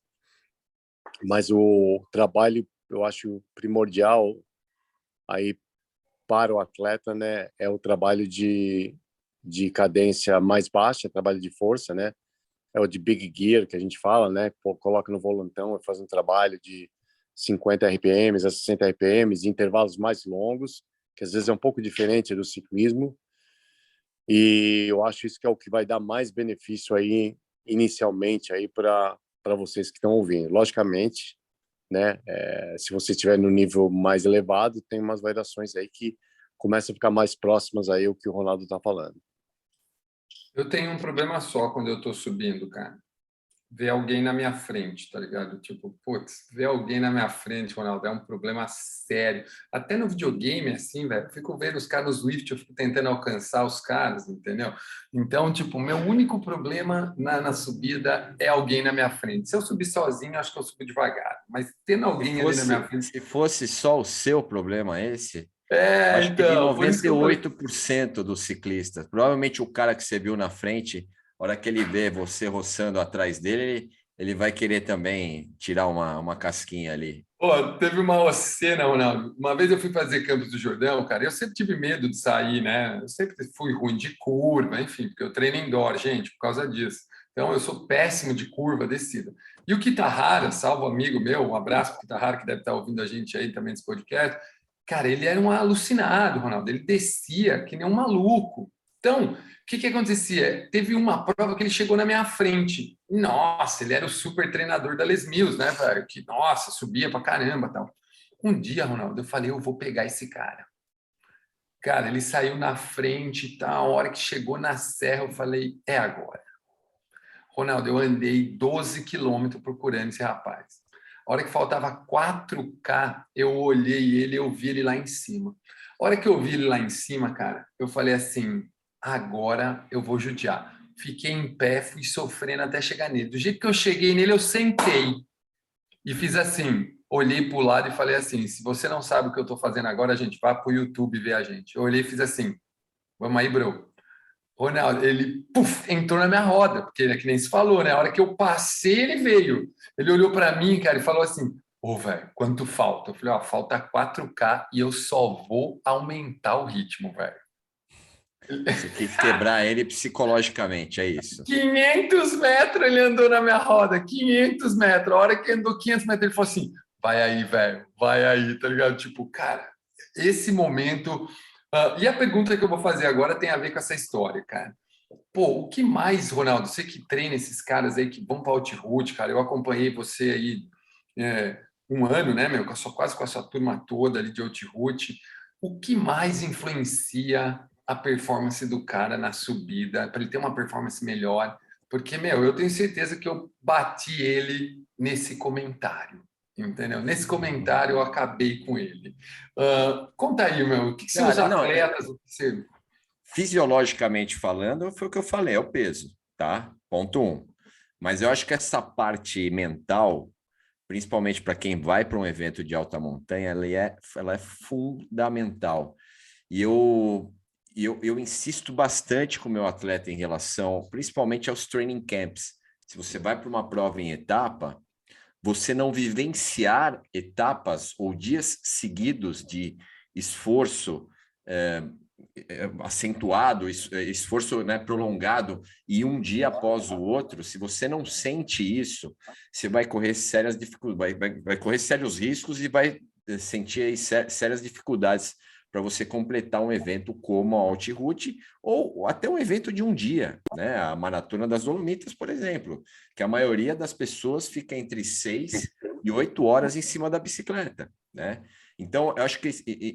mas o trabalho, eu acho primordial aí para o atleta, né, é o trabalho de cadência mais baixa, trabalho de força, né? É o de big gear que a gente fala, né? Pô, coloca no volantão e faz um trabalho de 50 RPMs a 60 RPMs, intervalos mais longos, que às vezes é um pouco diferente do ciclismo. E eu acho isso que é o que vai dar mais benefício aí inicialmente aí para vocês que estão ouvindo. Logicamente, né? Se você estiver no nível mais elevado, tem umas variações aí que começam a ficar mais próximas aí o que o Ronaldo está falando. Eu tenho um problema só quando eu tô subindo, cara. Ver alguém na minha frente, tá ligado? Tipo, putz, ver alguém na minha frente, Ronaldo, é um problema sério. Até no videogame, assim, velho, eu fico vendo os caras no Swift, eu fico tentando alcançar os caras, entendeu? Então, tipo, o meu único problema na subida é alguém na minha frente. Se eu subir sozinho, acho que eu subo devagar. Mas tendo alguém ali na minha frente. Se fosse só o seu problema esse, eu É, acho que de então, por isso que eu falei. 98% dos ciclistas, provavelmente o cara que você viu na frente, a hora que ele vê você roçando atrás dele, ele vai querer também tirar uma casquinha ali. Pô, teve uma cena, Ronaldo. Uma vez eu fui fazer Campos do Jordão, cara. Eu sempre tive medo de sair, né? Eu sempre fui ruim de curva, enfim, porque eu treino indoor, gente, por causa disso. Então, eu sou péssimo de curva, descida. E o Kitahara, salvo amigo meu, um abraço para o Kitahara, que deve estar ouvindo a gente aí também nesse podcast. Cara, ele era um alucinado, Ronaldo. Ele descia que nem um maluco. Então, o que acontecia? Teve uma prova que ele chegou na minha frente. Nossa, ele era o super treinador da Les Mills, né, velho? Que, nossa, subia pra caramba tal. Um dia, Ronaldo, eu falei, eu vou pegar esse cara. Cara, ele saiu na frente e tal. A hora que chegou na serra, eu falei, é agora. Ronaldo, eu andei 12 quilômetros procurando esse rapaz. A hora que faltava 4K, eu olhei ele, eu vi ele lá em cima. A hora que eu vi ele lá em cima, cara, eu falei assim, agora eu vou judiar. Fiquei em pé, fui sofrendo até chegar nele. Do jeito que eu cheguei nele, eu sentei e fiz assim, olhei para o lado e falei assim, se você não sabe o que eu estou fazendo agora, gente, vá para o YouTube ver a gente. Eu olhei e fiz assim, vamos aí, bro. Ronaldo, ele entrou na minha roda, porque é que nem se falou, né? A hora que eu passei, ele veio. Ele olhou para mim, cara, e falou assim: ô, velho, quanto falta? Eu falei: ó, falta 4K e eu só vou aumentar o ritmo, velho. Você quis quebrar ele psicologicamente, é isso. 500 metros ele andou na minha roda, 500 metros. A hora que andou 500 metros, ele falou assim: vai aí, velho, vai aí, tá ligado? Tipo, cara, esse momento. E a pergunta que eu vou fazer agora tem a ver com essa história, cara. Pô, o que mais, Ronaldo? Você que treina esses caras aí que vão para Altiroute, cara, eu acompanhei você aí um ano, né, meu, quase com a sua turma toda ali de Altiroute. O que mais influencia a performance do cara na subida, para ele ter uma performance melhor? Porque, meu, eu tenho certeza que eu bati ele nesse comentário, entendeu? Nesse comentário eu acabei com ele. Conta aí, meu, o que são os Cara, não, atletas? O que você... fisiologicamente falando, foi o que eu falei, é o peso, tá? Ponto um. Mas eu acho que essa parte mental, principalmente para quem vai para um evento de alta montanha, ela é fundamental. E eu insisto bastante com o meu atleta em relação, principalmente aos training camps. Se você vai para uma prova em etapa, você não vivenciar etapas ou dias seguidos de esforço acentuado, esforço, né, prolongado, e um dia após o outro, se você não sente isso, você vai correr sérias dificuldades, vai correr sérios riscos e vai sentir aí sérias dificuldades para você completar um evento como a Alt-Route ou até um evento de um dia, né? A Maratona das Dolomitas, por exemplo, que a maioria das pessoas fica entre 6 e 8 horas em cima da bicicleta, né? Então, eu acho que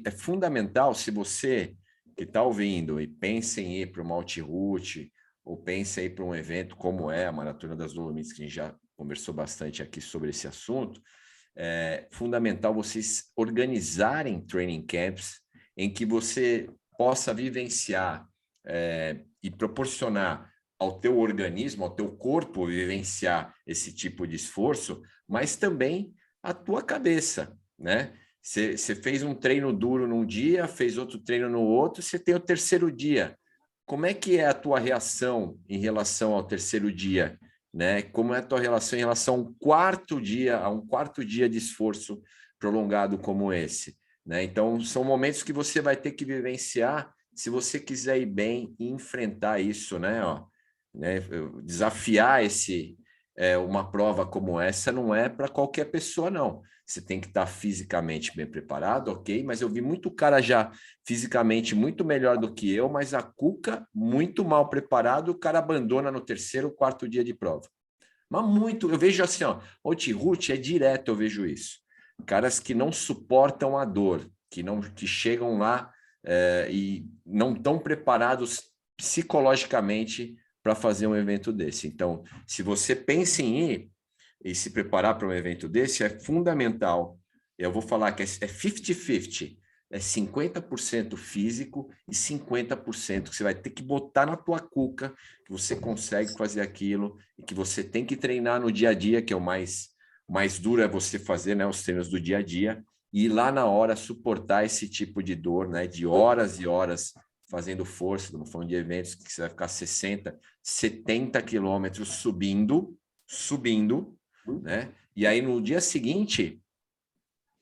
é fundamental, se você que está ouvindo e pensa em ir para uma Alt-Route ou pensa em ir para um evento como é a Maratona das Dolomitas, que a gente já conversou bastante aqui sobre esse assunto, é fundamental vocês organizarem training camps em que você possa vivenciar e proporcionar ao teu organismo, ao teu corpo vivenciar esse tipo de esforço, mas também a tua cabeça, né? Você fez um treino duro num dia, fez outro treino no outro, você tem o terceiro dia. Como é que é a tua reação em relação ao terceiro dia, né? Como é a tua relação em relação a um quarto dia de esforço prolongado como esse, né? Então, são momentos que você vai ter que vivenciar se você quiser ir bem e enfrentar isso, né? Ó, né? Desafiar uma prova como essa não é para qualquer pessoa, não. Você tem que estar fisicamente bem preparado, ok? Mas eu vi muito cara já fisicamente muito melhor do que eu, mas a cuca muito mal preparado, o cara abandona no terceiro, quarto dia de prova. Mas muito, eu vejo assim, ó, Alt-Route é direto, eu vejo isso. Caras que não suportam a dor, que chegam lá e não estão preparados psicologicamente para fazer um evento desse. Então, se você pensa em ir e se preparar para um evento desse, é fundamental. Eu vou falar que é 50-50. É 50% físico e 50% que você vai ter que botar na tua cuca, que você consegue fazer aquilo e que você tem que treinar no dia a dia, que é o mais duro é você fazer, né, os treinos do dia a dia, e ir lá na hora suportar esse tipo de dor, né, de horas e horas fazendo força, estamos falando de eventos que você vai ficar 60, 70 quilômetros subindo, né? E aí no dia seguinte,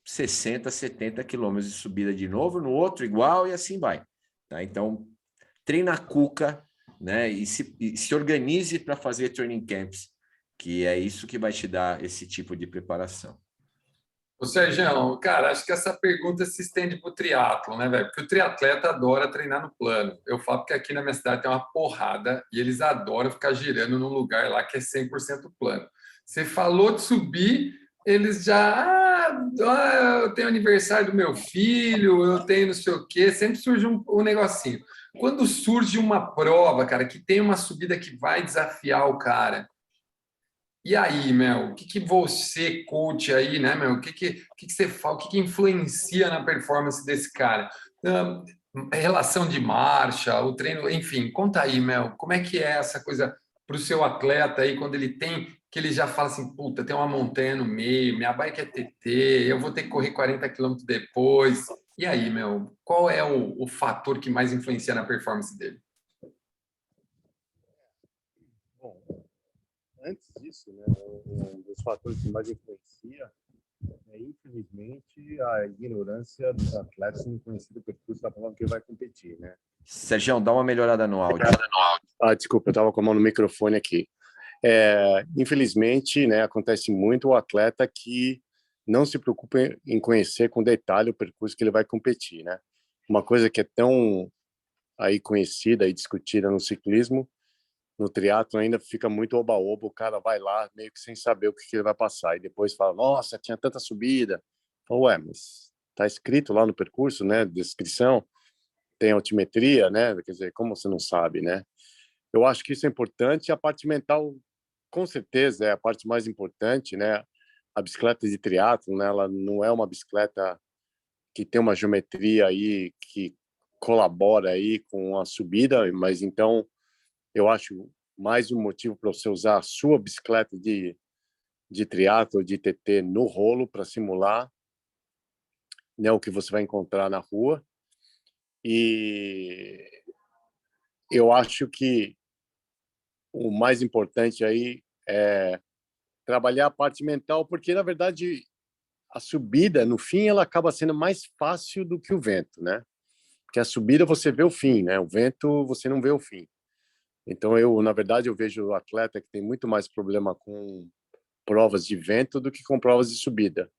60, 70 quilômetros de subida de novo, no outro igual e assim vai. Tá? Então, treina a cuca, né? E se organize para fazer training camps, que é isso que vai te dar esse tipo de preparação. Ô, Sérgio, cara, acho que essa pergunta se estende para o triatlo, né, velho? Porque o triatleta adora treinar no plano. Eu falo que aqui na minha cidade tem uma porrada e eles adoram ficar girando num lugar lá que é 100% plano. Você falou de subir, eles já... eu tenho aniversário do meu filho, eu tenho não sei o quê, sempre surge um negocinho. Quando surge uma prova, cara, que tem uma subida que vai desafiar o cara, e aí, Mel, o que que você, coach aí, né, Mel, o que você fala, o que que influencia na performance desse cara? Relação de marcha, o treino, enfim, conta aí, Mel, como é que é essa coisa para o seu atleta aí, quando ele tem, que ele já fala assim, puta, tem uma montanha no meio, minha bike é TT, eu vou ter que correr 40 quilômetros depois. E aí, Mel, qual é o fator que mais influencia na performance dele? Bom, antes disso, né, um dos fatores que mais influencia é, infelizmente, a ignorância dos atletas em conhecer o percurso da prova que vai competir, né? Sérgio, dá uma melhorada no áudio. Desculpa, eu estava com a mão no microfone aqui. Infelizmente, né, acontece muito o atleta que não se preocupa em conhecer com detalhe o percurso que ele vai competir, né? Uma coisa que é tão aí conhecida e discutida no ciclismo, no triatlo ainda fica muito oba-oba, o cara vai lá meio que sem saber o que ele vai passar, e depois fala, nossa, tinha tanta subida. Fala, ué, mas tá escrito lá no percurso, né, descrição, tem altimetria, né, quer dizer, como você não sabe, né? Eu acho que isso é importante, e a parte mental, com certeza, é a parte mais importante, né? A bicicleta de triatlo, né, ela não é uma bicicleta que tem uma geometria aí que colabora aí com a subida, mas então eu acho mais um motivo para você usar a sua bicicleta de triatlo, de TT no rolo para simular, né, o que você vai encontrar na rua. E eu acho que o mais importante aí é trabalhar a parte mental, porque, na verdade, a subida, no fim, ela acaba sendo mais fácil do que o vento, né? Porque a subida você vê o fim, né? O vento você não vê o fim. Então, na verdade, eu vejo o atleta que tem muito mais problema com provas de vento do que com provas de subida.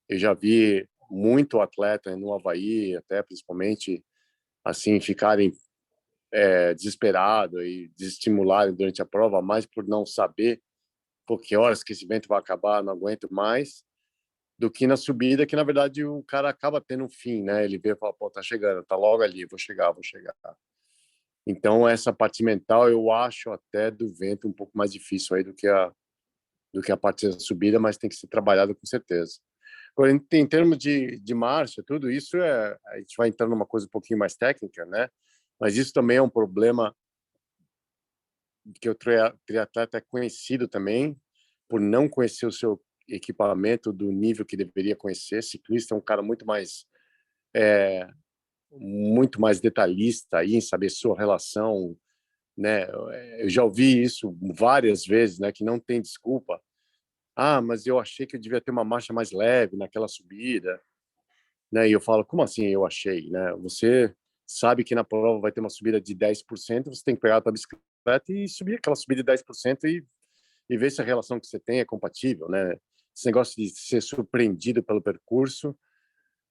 Eu já vi muito atleta no Havaí, até principalmente, assim, ficarem desesperado e desestimularem durante a prova, mais por não saber por que horas que esse vento vai acabar, não aguento mais, do que na subida, que na verdade o cara acaba tendo um fim, né? Ele vê e fala, pô, tá chegando, tá logo ali, vou chegar, vou chegar. Então essa parte mental eu acho até do vento um pouco mais difícil aí do que a parte da subida, mas tem que ser trabalhado com certeza. Agora, em termos de marcha, tudo isso a gente vai entrando numa coisa um pouquinho mais técnica, né? Mas isso também é um problema que o triatleta é conhecido também por não conhecer o seu equipamento do nível que deveria conhecer. Ciclista é um cara muito mais detalhista aí em saber sua relação, né? Eu já ouvi isso várias vezes, né? Que não tem desculpa. Ah, mas eu achei que eu devia ter uma marcha mais leve naquela subida, né? E eu falo, como assim eu achei, né? Você sabe que na prova vai ter uma subida de 10%, você tem que pegar a tua bicicleta e subir aquela subida de 10% e ver se a relação que você tem é compatível, né? Esse negócio de ser surpreendido pelo percurso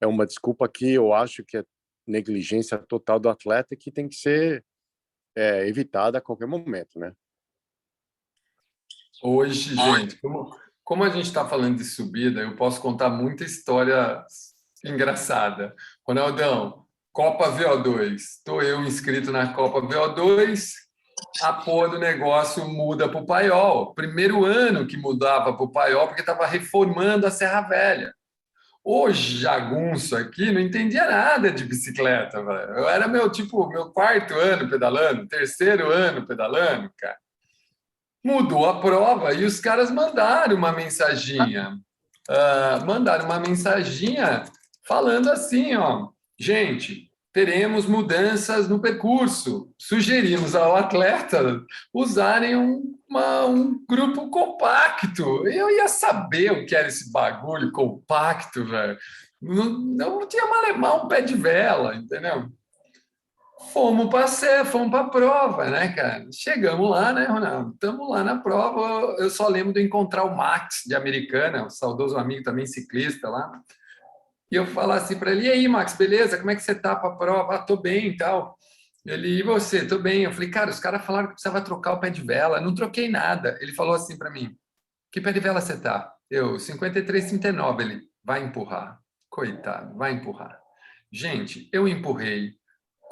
é uma desculpa que eu acho que é negligência total do atleta que tem que ser evitada a qualquer momento, né? Hoje, gente, como a gente está falando de subida, eu posso contar muita história engraçada. Ronaldão, Copa VO2. Estou eu inscrito na Copa VO2, a porra do negócio muda para o Paiol. Primeiro ano que mudava para o Paiol, porque estava reformando a Serra Velha. O jagunço aqui não entendia nada de bicicleta, velho. Eu era meu quarto ano pedalando, terceiro ano pedalando, cara. Mudou a prova e os caras mandaram uma mensaginha falando assim, ó, gente, teremos mudanças no percurso. Sugerimos ao atleta usarem um grupo compacto. Eu ia saber o que era esse bagulho compacto, velho. Não tinha malemar um pé de vela, entendeu? Fomos para a prova, né, cara? Chegamos lá, né, Ronaldo? Estamos lá na prova. Eu só lembro de encontrar o Max, de Americana, o saudoso amigo também ciclista lá. E eu falar assim para ele: e aí, Max, beleza? Como é que você tá para a prova? Ah, tô bem e tal. Ele, e você? Tô bem. Eu falei, cara, os caras falaram que precisava trocar o pé de vela. Não troquei nada. Ele falou assim para mim: que pé de vela você tá? Eu, 53, 39. Ele, vai empurrar. Coitado, vai empurrar. Gente, eu empurrei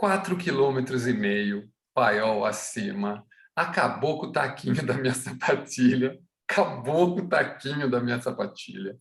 4,5 km, paiol acima. Acabou com o taquinho da minha sapatilha. Acabou com o taquinho da minha sapatilha.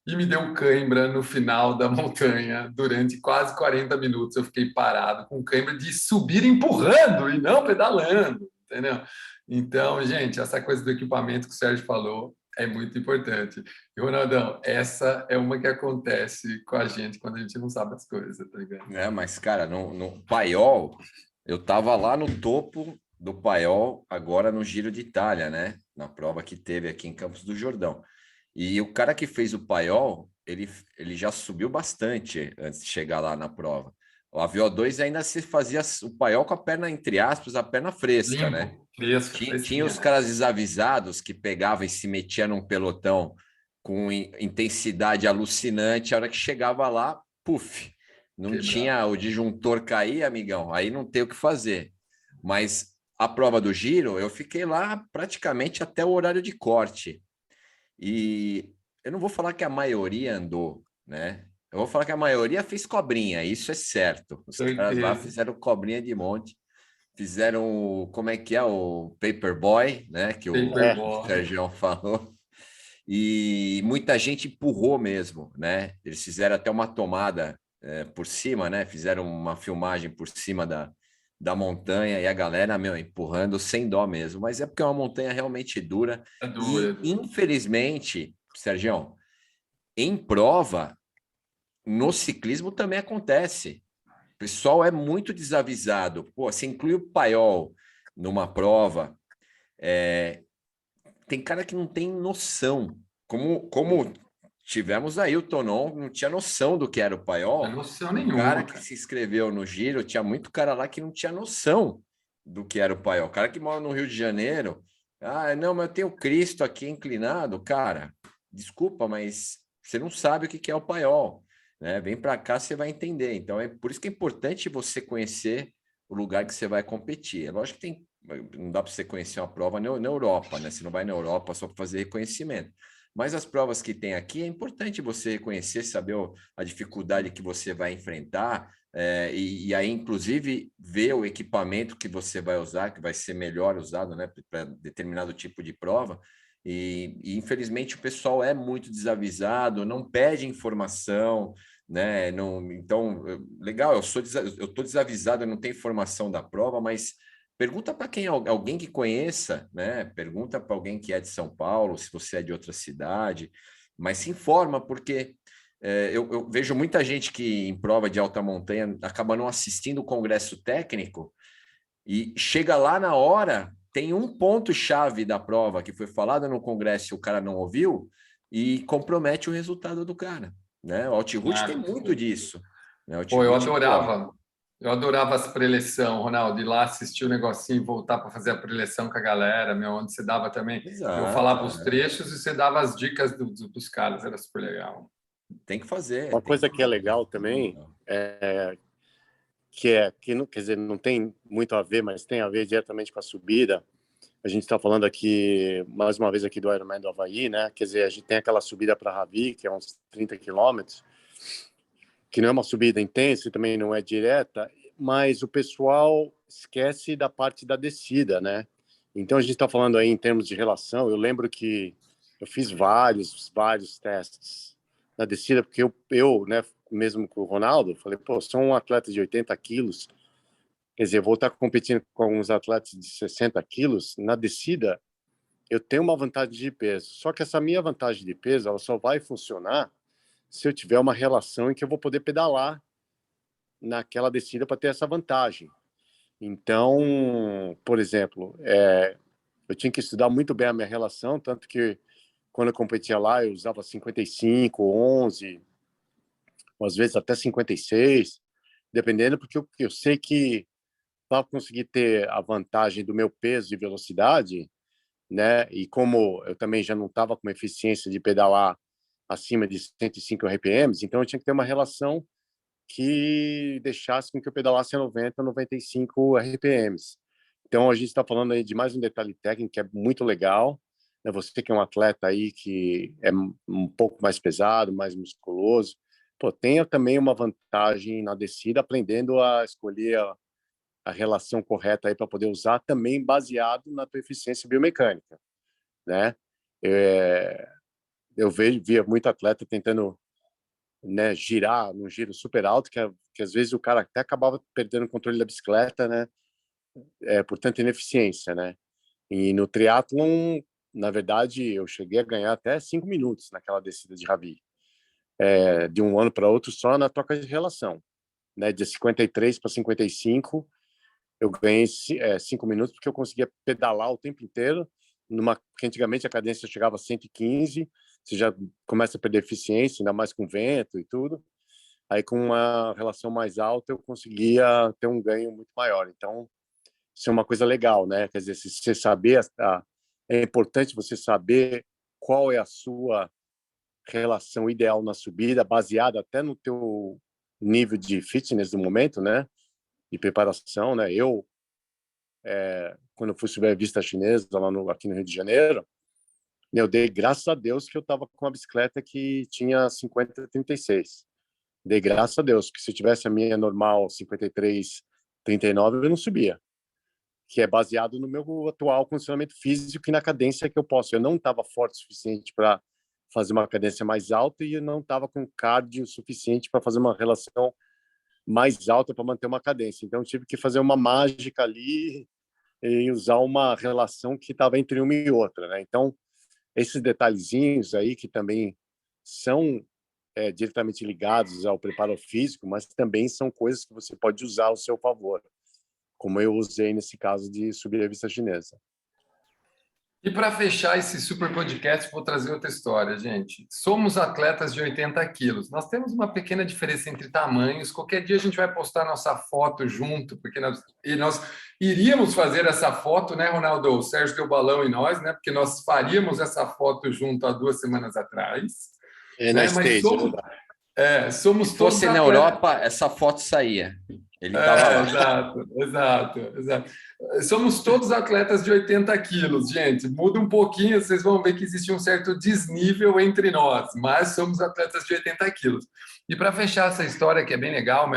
E me deu cãibra no final da montanha. Durante quase 40 minutos eu fiquei parado com cãibra de subir empurrando e não pedalando, entendeu? Então, gente, essa coisa do equipamento que o Sérgio falou é muito importante. E, Ronaldão, essa é uma que acontece com a gente quando a gente não sabe as coisas, tá ligado? Mas, cara, no Paiol, eu tava lá no topo do Paiol, agora no Giro de Itália, né? Na prova que teve aqui em Campos do Jordão. E o cara que fez o Paiol, ele já subiu bastante antes de chegar lá na prova. O VO2 ainda se fazia o Paiol com a perna, entre aspas, a perna fresca, Limpo, né? fresca, Tinha os fresquinha. caras desavisados que pegavam e se metiam num pelotão com intensidade alucinante. A hora que chegava lá, puf, não Quebrar. tinha o disjuntor cair, amigão. Aí não tem o que fazer. Mas a prova do Giro, eu fiquei lá praticamente até o horário de corte. E eu não vou falar que a maioria andou, né? Eu vou falar que a maioria fez cobrinha, isso é certo. Os caras lá Certeza. fizeram cobrinha de monte, fizeram, como é que é, o Paperboy, né? Que o Paperboy. Sérgio falou. E muita gente empurrou mesmo, né? Eles fizeram até uma tomada por cima, né? Fizeram uma filmagem por cima da montanha e a galera, meu, empurrando sem dó mesmo. Mas é porque é uma montanha realmente dura. É duro, é E, duro. infelizmente, Sérgio, em prova, no ciclismo também acontece. pessoal é muito desavisado. Pô, você inclui o paiol numa prova, tem cara que não tem noção. Como tivemos aí o Tonon, não tinha noção do que era o Não paiol. tem noção O cara nenhuma, que cara. se inscreveu no Giro, tinha muito cara lá que não tinha noção do que era o paiol. O cara que mora no Rio de Janeiro, não, mas eu tenho Cristo aqui inclinado. Cara, desculpa, mas você não sabe o que é o paiol, né? Vem para cá, você vai entender. Então, é por isso que é importante você conhecer o lugar que você vai competir. É lógico que não dá para você conhecer uma prova na Europa, né? Você não vai na Europa só para fazer reconhecimento. Mas as provas que tem aqui é importante você reconhecer, saber a dificuldade que você vai enfrentar, e aí, inclusive, ver o equipamento que você vai usar, que vai ser melhor usado, né, para determinado tipo de prova. E, infelizmente, o pessoal é muito desavisado, não pede informação, né? Não, então, legal, eu estou desavisado, eu não tenho informação da prova, mas pergunta para alguém que conheça, né? Pergunta para alguém que é de São Paulo, se você é de outra cidade, mas se informa, porque eu vejo muita gente que em prova de alta montanha acaba não assistindo o congresso técnico e chega lá na hora, tem um ponto-chave da prova que foi falado no congresso e o cara não ouviu e compromete o resultado do cara, né? O Altiroute tem Ah, muito disso, né? O pô, eu Altiroute, pô, adorava. Eu adorava as preleção, Ronaldo, ir lá assistir o negocinho, voltar para fazer a preleção com a galera, meu, onde você dava também. Eu exato, falava os trechos e você dava as dicas dos caras, era super legal. tem que fazer, Uma tem que coisa que é fazer. legal também, que não, quer dizer, não tem muito a ver, mas tem a ver diretamente com a subida. A gente está falando aqui, mais uma vez, aqui do Ironman do Havaí, né? Quer dizer, a gente tem aquela subida para Ravi, que é uns 30 quilômetros, que não é uma subida intensa e também não é direta, mas o pessoal esquece da parte da descida, né? Então, a gente está falando aí em termos de relação. Eu lembro que eu fiz vários testes na descida, porque né, mesmo com o Ronaldo, falei, pô, sou um atleta de 80 quilos, quer dizer, vou estar competindo com alguns atletas de 60 quilos, na descida eu tenho uma vantagem de peso. Só que essa minha vantagem de peso, ela só vai funcionar se eu tiver uma relação em que eu vou poder pedalar naquela descida para ter essa vantagem. Então, por exemplo, eu tinha que estudar muito bem a minha relação, tanto que quando eu competia lá, eu usava 55, 11, ou às vezes até 56, dependendo, porque eu sei que para conseguir ter a vantagem do meu peso e velocidade, né? E como eu também já não estava com uma eficiência de pedalar acima de 105 RPMs, então eu tinha que ter uma relação que deixasse com que eu pedalasse a 90, 95 RPMs. Então a gente está falando aí de mais um detalhe técnico que é muito legal, né? Você que é um atleta aí que é um pouco mais pesado, mais musculoso, pô, tenha também uma vantagem na descida, aprendendo a escolher a relação correta aí para poder usar, também baseado na tua eficiência biomecânica, né? É, eu via muito atleta tentando, né, girar num giro super alto, que às vezes o cara até acabava perdendo o controle da bicicleta, né? Por tanta ineficiência, né? E no triatlon, na verdade, eu cheguei a ganhar até 5 minutos naquela descida de Ravi, de um ano para outro só na troca de relação, né? De 53 para 55, eu ganhei 5 minutos porque eu conseguia pedalar o tempo inteiro, porque antigamente a cadência chegava a 115, você já começa a perder eficiência, ainda mais com vento e tudo. Aí, com uma relação mais alta, eu conseguia ter um ganho muito maior. Então, isso é uma coisa legal, né? Quer dizer, se você saber, é importante você saber qual é a sua relação ideal na subida, baseada até no teu nível de fitness do momento, né? De preparação, né? Quando eu fui subir a vista chinesa aqui no Rio de Janeiro, eu dei graças a Deus que eu estava com uma bicicleta que tinha 50-36. Dei graças a Deus, porque se eu tivesse a minha normal 53-39, eu não subia, que é baseado no meu atual condicionamento físico e na cadência que eu posso. Eu não estava forte o suficiente para fazer uma cadência mais alta e eu não estava com cardio suficiente para fazer uma relação mais alta para manter uma cadência. Então, eu tive que fazer uma mágica ali e usar uma relação que estava entre uma e outra, né? Então, esses detalhezinhos aí que também são diretamente ligados ao preparo físico, mas também são coisas que você pode usar ao seu favor, como eu usei nesse caso de subir a vista chinesa. E para fechar esse super podcast, vou trazer outra história, gente. Somos atletas de 80 quilos. Nós temos uma pequena diferença entre tamanhos. Qualquer dia a gente vai postar nossa foto junto, porque nós iríamos fazer essa foto, né, Ronaldo? O Sérgio deu balão em nós, né? Porque nós faríamos essa foto junto há 2 semanas atrás. É Né? na Mas stage, somos Se todos fosse na atletas. Europa, essa foto saía. Ele estava lá. Exato. Somos todos atletas de 80 quilos, gente. Muda um pouquinho, vocês vão ver que existe um certo desnível entre nós, mas somos atletas de 80 quilos. E para fechar essa história, que é bem legal,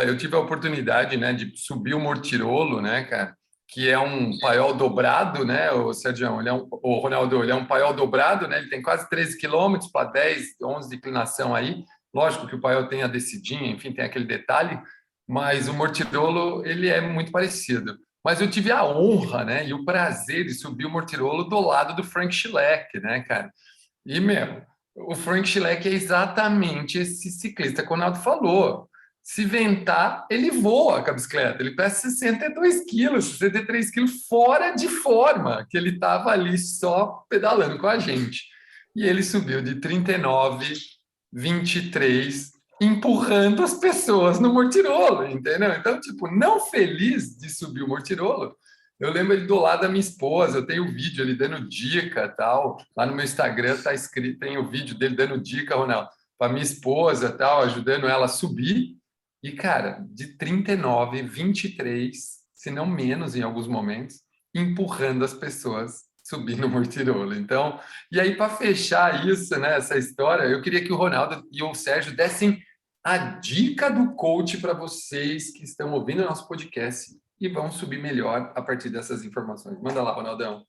eu tive a oportunidade, né, de subir o Mortirolo, né, cara, que é um paiol dobrado, né, o Sérgio, o Ronaldo, ele é um paiol dobrado, né, ele tem quase 13 quilômetros para 10, 11 de inclinação aí. Lógico que o paiol tem a descidinha, enfim, tem aquele detalhe, mas o Mortirolo, ele é muito parecido. Mas eu tive a honra, né, e o prazer de subir o Mortirolo do lado do Frank Schleck, né, cara? E, o Frank Schleck é exatamente esse ciclista que o Ronaldo falou. Se ventar, ele voa com a bicicleta. Ele pesa 62 quilos, 63 quilos fora de forma, que ele estava ali só pedalando com a gente. E ele subiu de 39, 23, empurrando as pessoas no Mortirolo, entendeu? Então, tipo, não feliz de subir o Mortirolo, eu lembro ele do lado da minha esposa, eu tenho o vídeo ele dando dica tal, lá no meu Instagram tá escrito, tem o vídeo dele dando dica, Ronaldo, para minha esposa tal, ajudando ela a subir, e cara, de 39, 23, se não menos em alguns momentos, empurrando as pessoas subindo o Mortirolo. Então, e aí para fechar isso, né, essa história, eu queria que o Ronaldo e o Sérgio dessem a dica do coach para vocês que estão ouvindo o nosso podcast e vão subir melhor a partir dessas informações. Manda lá, Ronaldão.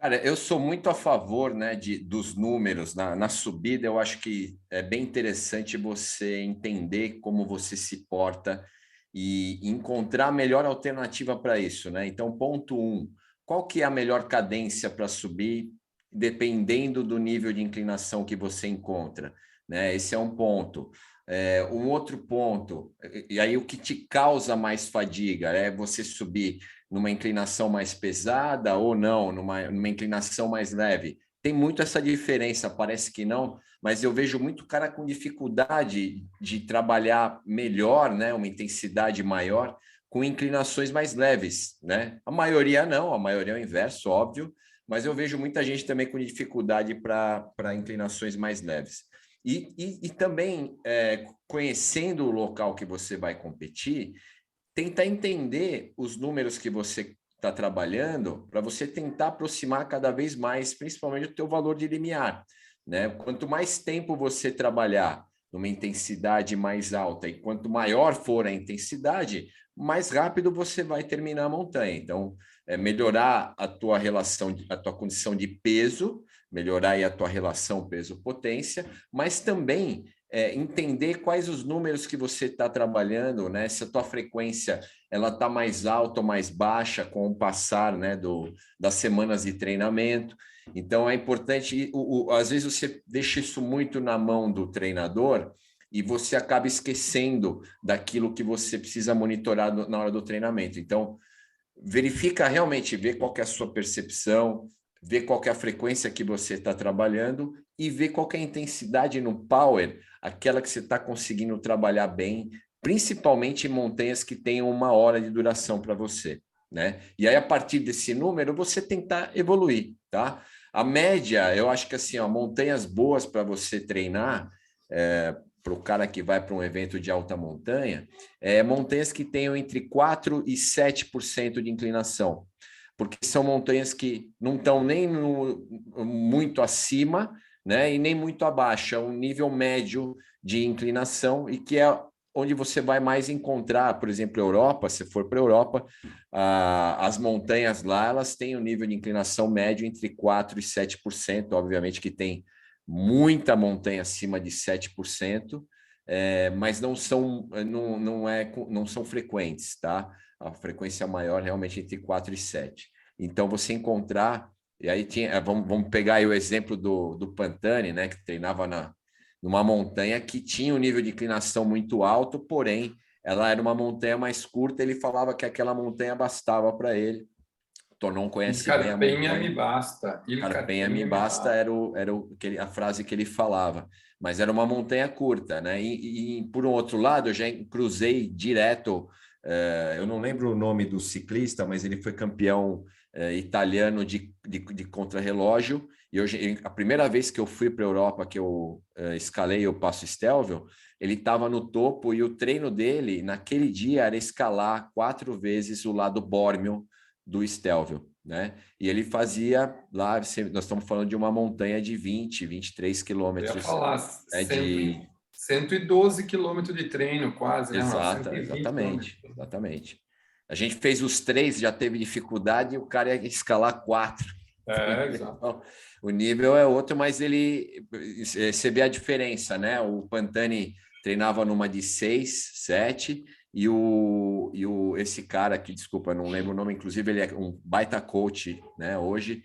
Cara, eu sou muito a favor, né, dos números na subida. Eu acho que é bem interessante você entender como você se porta e encontrar a melhor alternativa para isso, né? Então, ponto 1, qual que é a melhor cadência para subir, dependendo do nível de inclinação que você encontra, né? Esse é um ponto. Um outro ponto, e aí o que te causa mais fadiga é você subir numa inclinação mais pesada ou não, numa inclinação mais leve. Tem muito essa diferença, parece que não, mas eu vejo muito cara com dificuldade de trabalhar melhor, né, uma intensidade maior, com inclinações mais leves, né? A maioria não, a maioria é o inverso, óbvio, mas eu vejo muita gente também com dificuldade para inclinações mais leves. E também, conhecendo o local que você vai competir, tentar entender os números que você está trabalhando para você tentar aproximar cada vez mais, principalmente o teu valor de limiar, né? Quanto mais tempo você trabalhar numa intensidade mais alta e quanto maior for a intensidade, mais rápido você vai terminar a montanha. Então, melhorar a tua relação, a tua condição de peso, melhorar aí a tua relação peso-potência, mas também entender quais os números que você está trabalhando, né? Se a tua frequência ela está mais alta ou mais baixa com o passar, né, das semanas de treinamento. Então, é importante, às vezes você deixa isso muito na mão do treinador e você acaba esquecendo daquilo que você precisa monitorar na hora do treinamento. Então, verifica realmente, vê qual que é a sua percepção, vê qual que é a frequência que você está trabalhando e vê qual que é a intensidade no power, aquela que você está conseguindo trabalhar bem, principalmente em montanhas que tenham 1 hora de duração para você, né? E aí, a partir desse número, você tentar evoluir, tá? A média, eu acho que assim, montanhas boas para você treinar, para o cara que vai para um evento de alta montanha, montanhas que tenham entre 4% e 7% de inclinação, porque são montanhas que não estão nem muito acima, né, e nem muito abaixo, é um nível médio de inclinação e que é onde você vai mais encontrar, por exemplo, Europa, se for para a Europa, as montanhas lá, elas têm um nível de inclinação médio entre 4% e 7%, obviamente que tem muita montanha acima de 7%, mas não são frequentes, tá? A frequência maior realmente entre 4 e 7. Então, você encontrar, e aí vamos pegar aí o exemplo do Pantani, né, que treinava numa montanha que tinha um nível de inclinação muito alto, porém, ela era uma montanha mais curta. Ele falava que aquela montanha bastava para ele. Tornou conhece bem a Carpenha montanha. me basta. Carpenha me basta a frase que ele falava. Mas era uma montanha curta, né? E por um outro lado, eu já cruzei direto. Eu não lembro o nome do ciclista, mas ele foi campeão italiano de contrarrelógio. E a primeira vez que eu fui para a Europa, que eu escalei o Passo Stelvio, ele estava no topo e o treino dele, naquele dia, era escalar 4 vezes o lado bórmio do Stelvio, né? E ele fazia lá, nós estamos falando de uma montanha de 23 quilômetros. Eu ia falar, 112 quilômetros de treino, quase, né? Exatamente. A gente fez os 3, já teve dificuldade, e o cara ia escalar 4. Exato. Então, o nível é outro, mas você vê a diferença, né? O Pantani treinava numa de 6, 7, e esse cara aqui, desculpa, não lembro o nome, inclusive ele é um baita coach, né? Hoje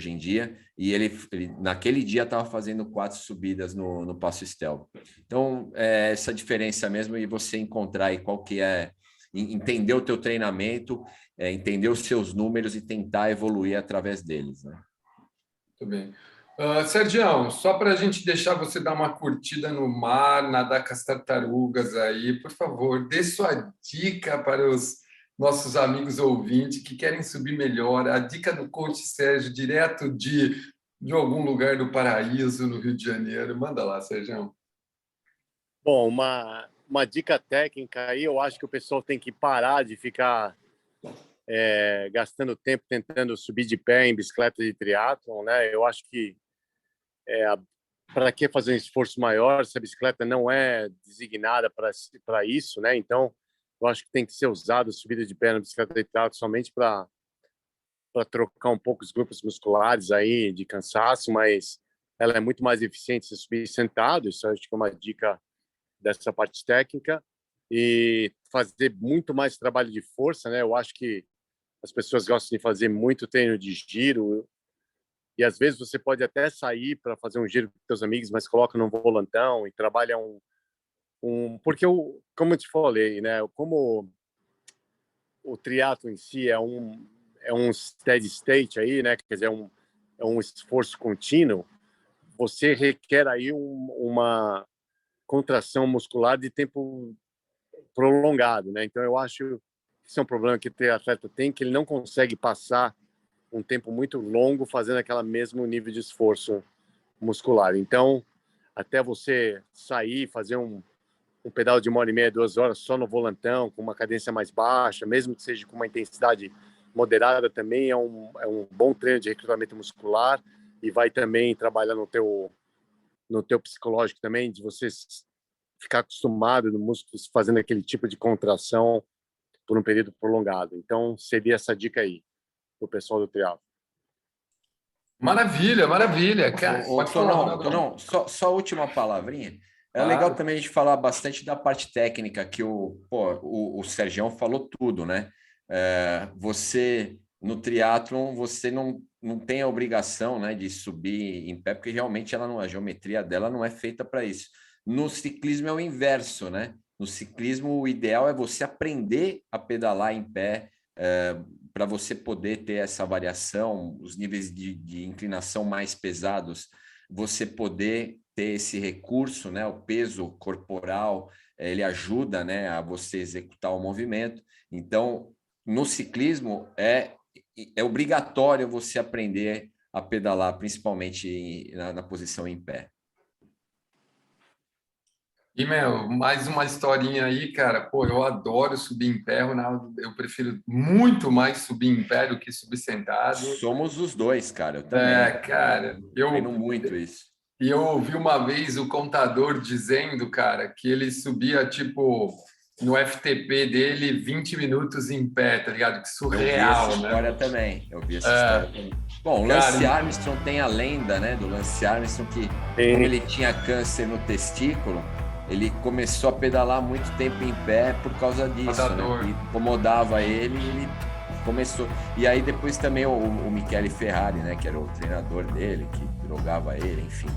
em dia, e ele naquele dia estava fazendo 4 subidas no Passo Stelvio. Então, essa diferença mesmo, e você encontrar aí qual que é, entender o teu treinamento, entender os seus números e tentar evoluir através deles, né? Muito bem. Sergião, só para a gente deixar você dar uma curtida no mar, nadar com as tartarugas aí, por favor, dê sua dica para os nossos amigos ouvintes que querem subir melhor, a dica do coach Sérgio, direto de algum lugar do paraíso, no Rio de Janeiro. Manda lá, Sergião. Bom, uma dica técnica aí, eu acho que o pessoal tem que parar de ficar gastando tempo tentando subir de pé em bicicleta de triatlon, né? Eu acho que para que fazer um esforço maior se a bicicleta não é designada para isso, né? Então, eu acho que tem que ser usado a subida de pé na bicicleta de triatlon somente para trocar um pouco os grupos musculares aí de cansaço, mas ela é muito mais eficiente se subir sentado. Isso acho que é uma dica dessa parte técnica, e fazer muito mais trabalho de força, né? Eu acho que as pessoas gostam de fazer muito treino de giro, e às vezes você pode até sair para fazer um giro com seus amigos, mas coloca num volantão e trabalha porque como eu te falei, né? Como o triatlo em si é um steady state aí, né? Quer dizer, é um esforço contínuo. Você requer aí uma contração muscular de tempo prolongado, né? Então eu acho que esse é um problema que o atleta tem, que ele não consegue passar um tempo muito longo fazendo aquele mesmo nível de esforço muscular. Então, até você sair, fazer um pedal de 1h30, 2 horas só no volantão, com uma cadência mais baixa, mesmo que seja com uma intensidade moderada, também é um bom treino de recrutamento muscular, e vai também trabalhar no teu psicológico também, de você ficar acostumado no músculo fazendo aquele tipo de contração por um período prolongado. Então, seria essa dica aí pro pessoal do triatlo. Maravilha. Cara, pode falar. Não, só a última palavrinha. É legal também a gente falar bastante da parte técnica, que o Sergião falou tudo, né? Você, no triatlon, você não tem a obrigação, né, de subir em pé, porque realmente a geometria dela não é feita para isso. No ciclismo é o inverso, né? No ciclismo, o ideal é você aprender a pedalar em pé, para você poder ter essa variação, os níveis de inclinação mais pesados, você poder ter esse recurso, né? O peso corporal, ele ajuda, né, a você executar o movimento. Então, no ciclismo, é obrigatório você aprender a pedalar, principalmente na posição em pé. E, mais uma historinha aí, cara. Eu adoro subir em pé, Ronaldo. Eu prefiro muito mais subir em pé do que subir sentado. Somos os dois, cara. Eu também. Cara, eu treino muito isso. E eu ouvi uma vez o contador dizendo, cara, que ele subia, tipo, no FTP dele, 20 minutos em pé, tá ligado? Que surreal, né? Eu vi essa história também. Bom, o Lance Armstrong tem a lenda, né, do Lance Armstrong, que como ele tinha câncer no testículo, ele começou a pedalar muito tempo em pé por causa disso, né? Que incomodava ele, e ele começou. E aí depois também o Michele Ferrari, né, que era o treinador dele, que drogava ele, enfim.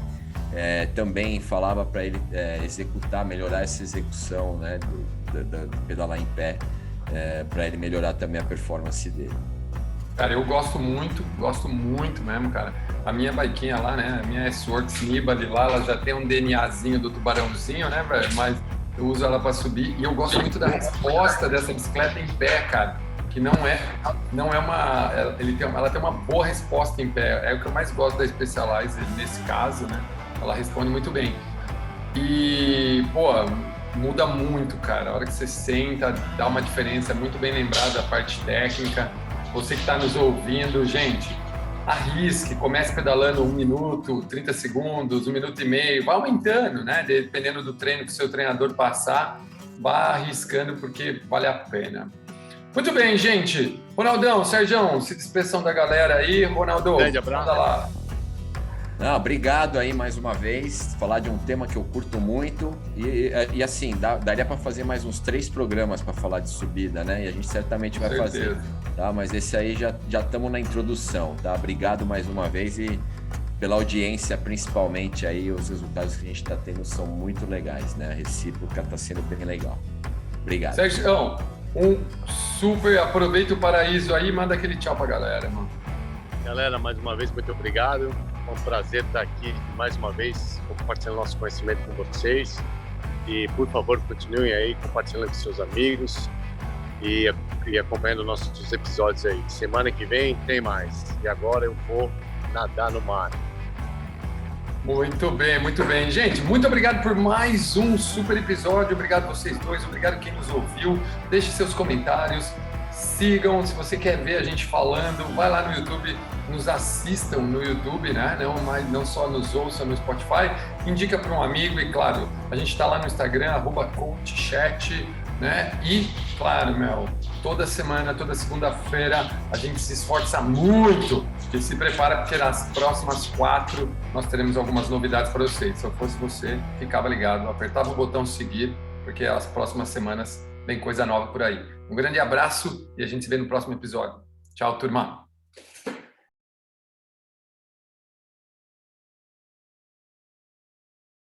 também falava para ele executar, melhorar essa execução, né, do pedalar em pé, para ele melhorar também a performance dele. Cara, eu gosto muito mesmo, cara. A minha biquinha lá, né, a minha S-Works Nibali lá, ela já tem um DNAzinho do tubarãozinho, né, velho, mas eu uso ela para subir e eu gosto muito da resposta dessa bicicleta em pé, cara, que não é uma, ela tem uma boa resposta em pé, é o que eu mais gosto da Specialized nesse caso, né, ela responde muito bem. E, pô, muda muito, cara, a hora que você senta, dá uma diferença, é muito bem lembrada a parte técnica. Você que está nos ouvindo, gente, arrisque, comece pedalando 1 minuto, 30 segundos, 1 minuto e meio, vai aumentando, né? Dependendo do treino que o seu treinador passar, vá arriscando porque vale a pena. Muito bem, gente. Ronaldão, Sergião, se despeçam da galera aí. Ronaldo, grande abraço. manda lá. Não, obrigado aí mais uma vez, falar de um tema que eu curto muito e assim, daria para fazer mais uns 3 programas para falar de subida, né? E a gente certamente vai fazer, tá? Mas esse aí já estamos na introdução, tá? Obrigado mais uma vez e pela audiência, principalmente aí, os resultados que a gente está tendo são muito legais, né? A recíproca está sendo bem legal. Obrigado. Sergião, aproveita o paraíso aí e manda aquele tchau pra galera, mano. Galera, mais uma vez, muito obrigado. É um prazer estar aqui mais uma vez compartilhando nosso conhecimento com vocês. E, por favor, continuem aí compartilhando com seus amigos e acompanhando nossos episódios aí. Semana que vem tem mais. E agora eu vou nadar no mar. Muito bem, muito bem. Gente, muito obrigado por mais um super episódio. Obrigado vocês dois, obrigado quem nos ouviu. Deixe seus comentários. Sigam, se você quer ver a gente falando, vai lá no YouTube, nos assistam no YouTube, né? Não só nos ouçam no Spotify, indica para um amigo e, claro, a gente está lá no Instagram, @coachchat, né? E, claro, toda semana, toda segunda-feira, a gente se esforça muito e se prepara porque nas próximas 4 nós teremos algumas novidades para vocês. Se eu fosse você, ficava ligado, apertava o botão seguir, porque as próximas semanas vem coisa nova por aí. Um grande abraço e a gente se vê no próximo episódio. Tchau, turma!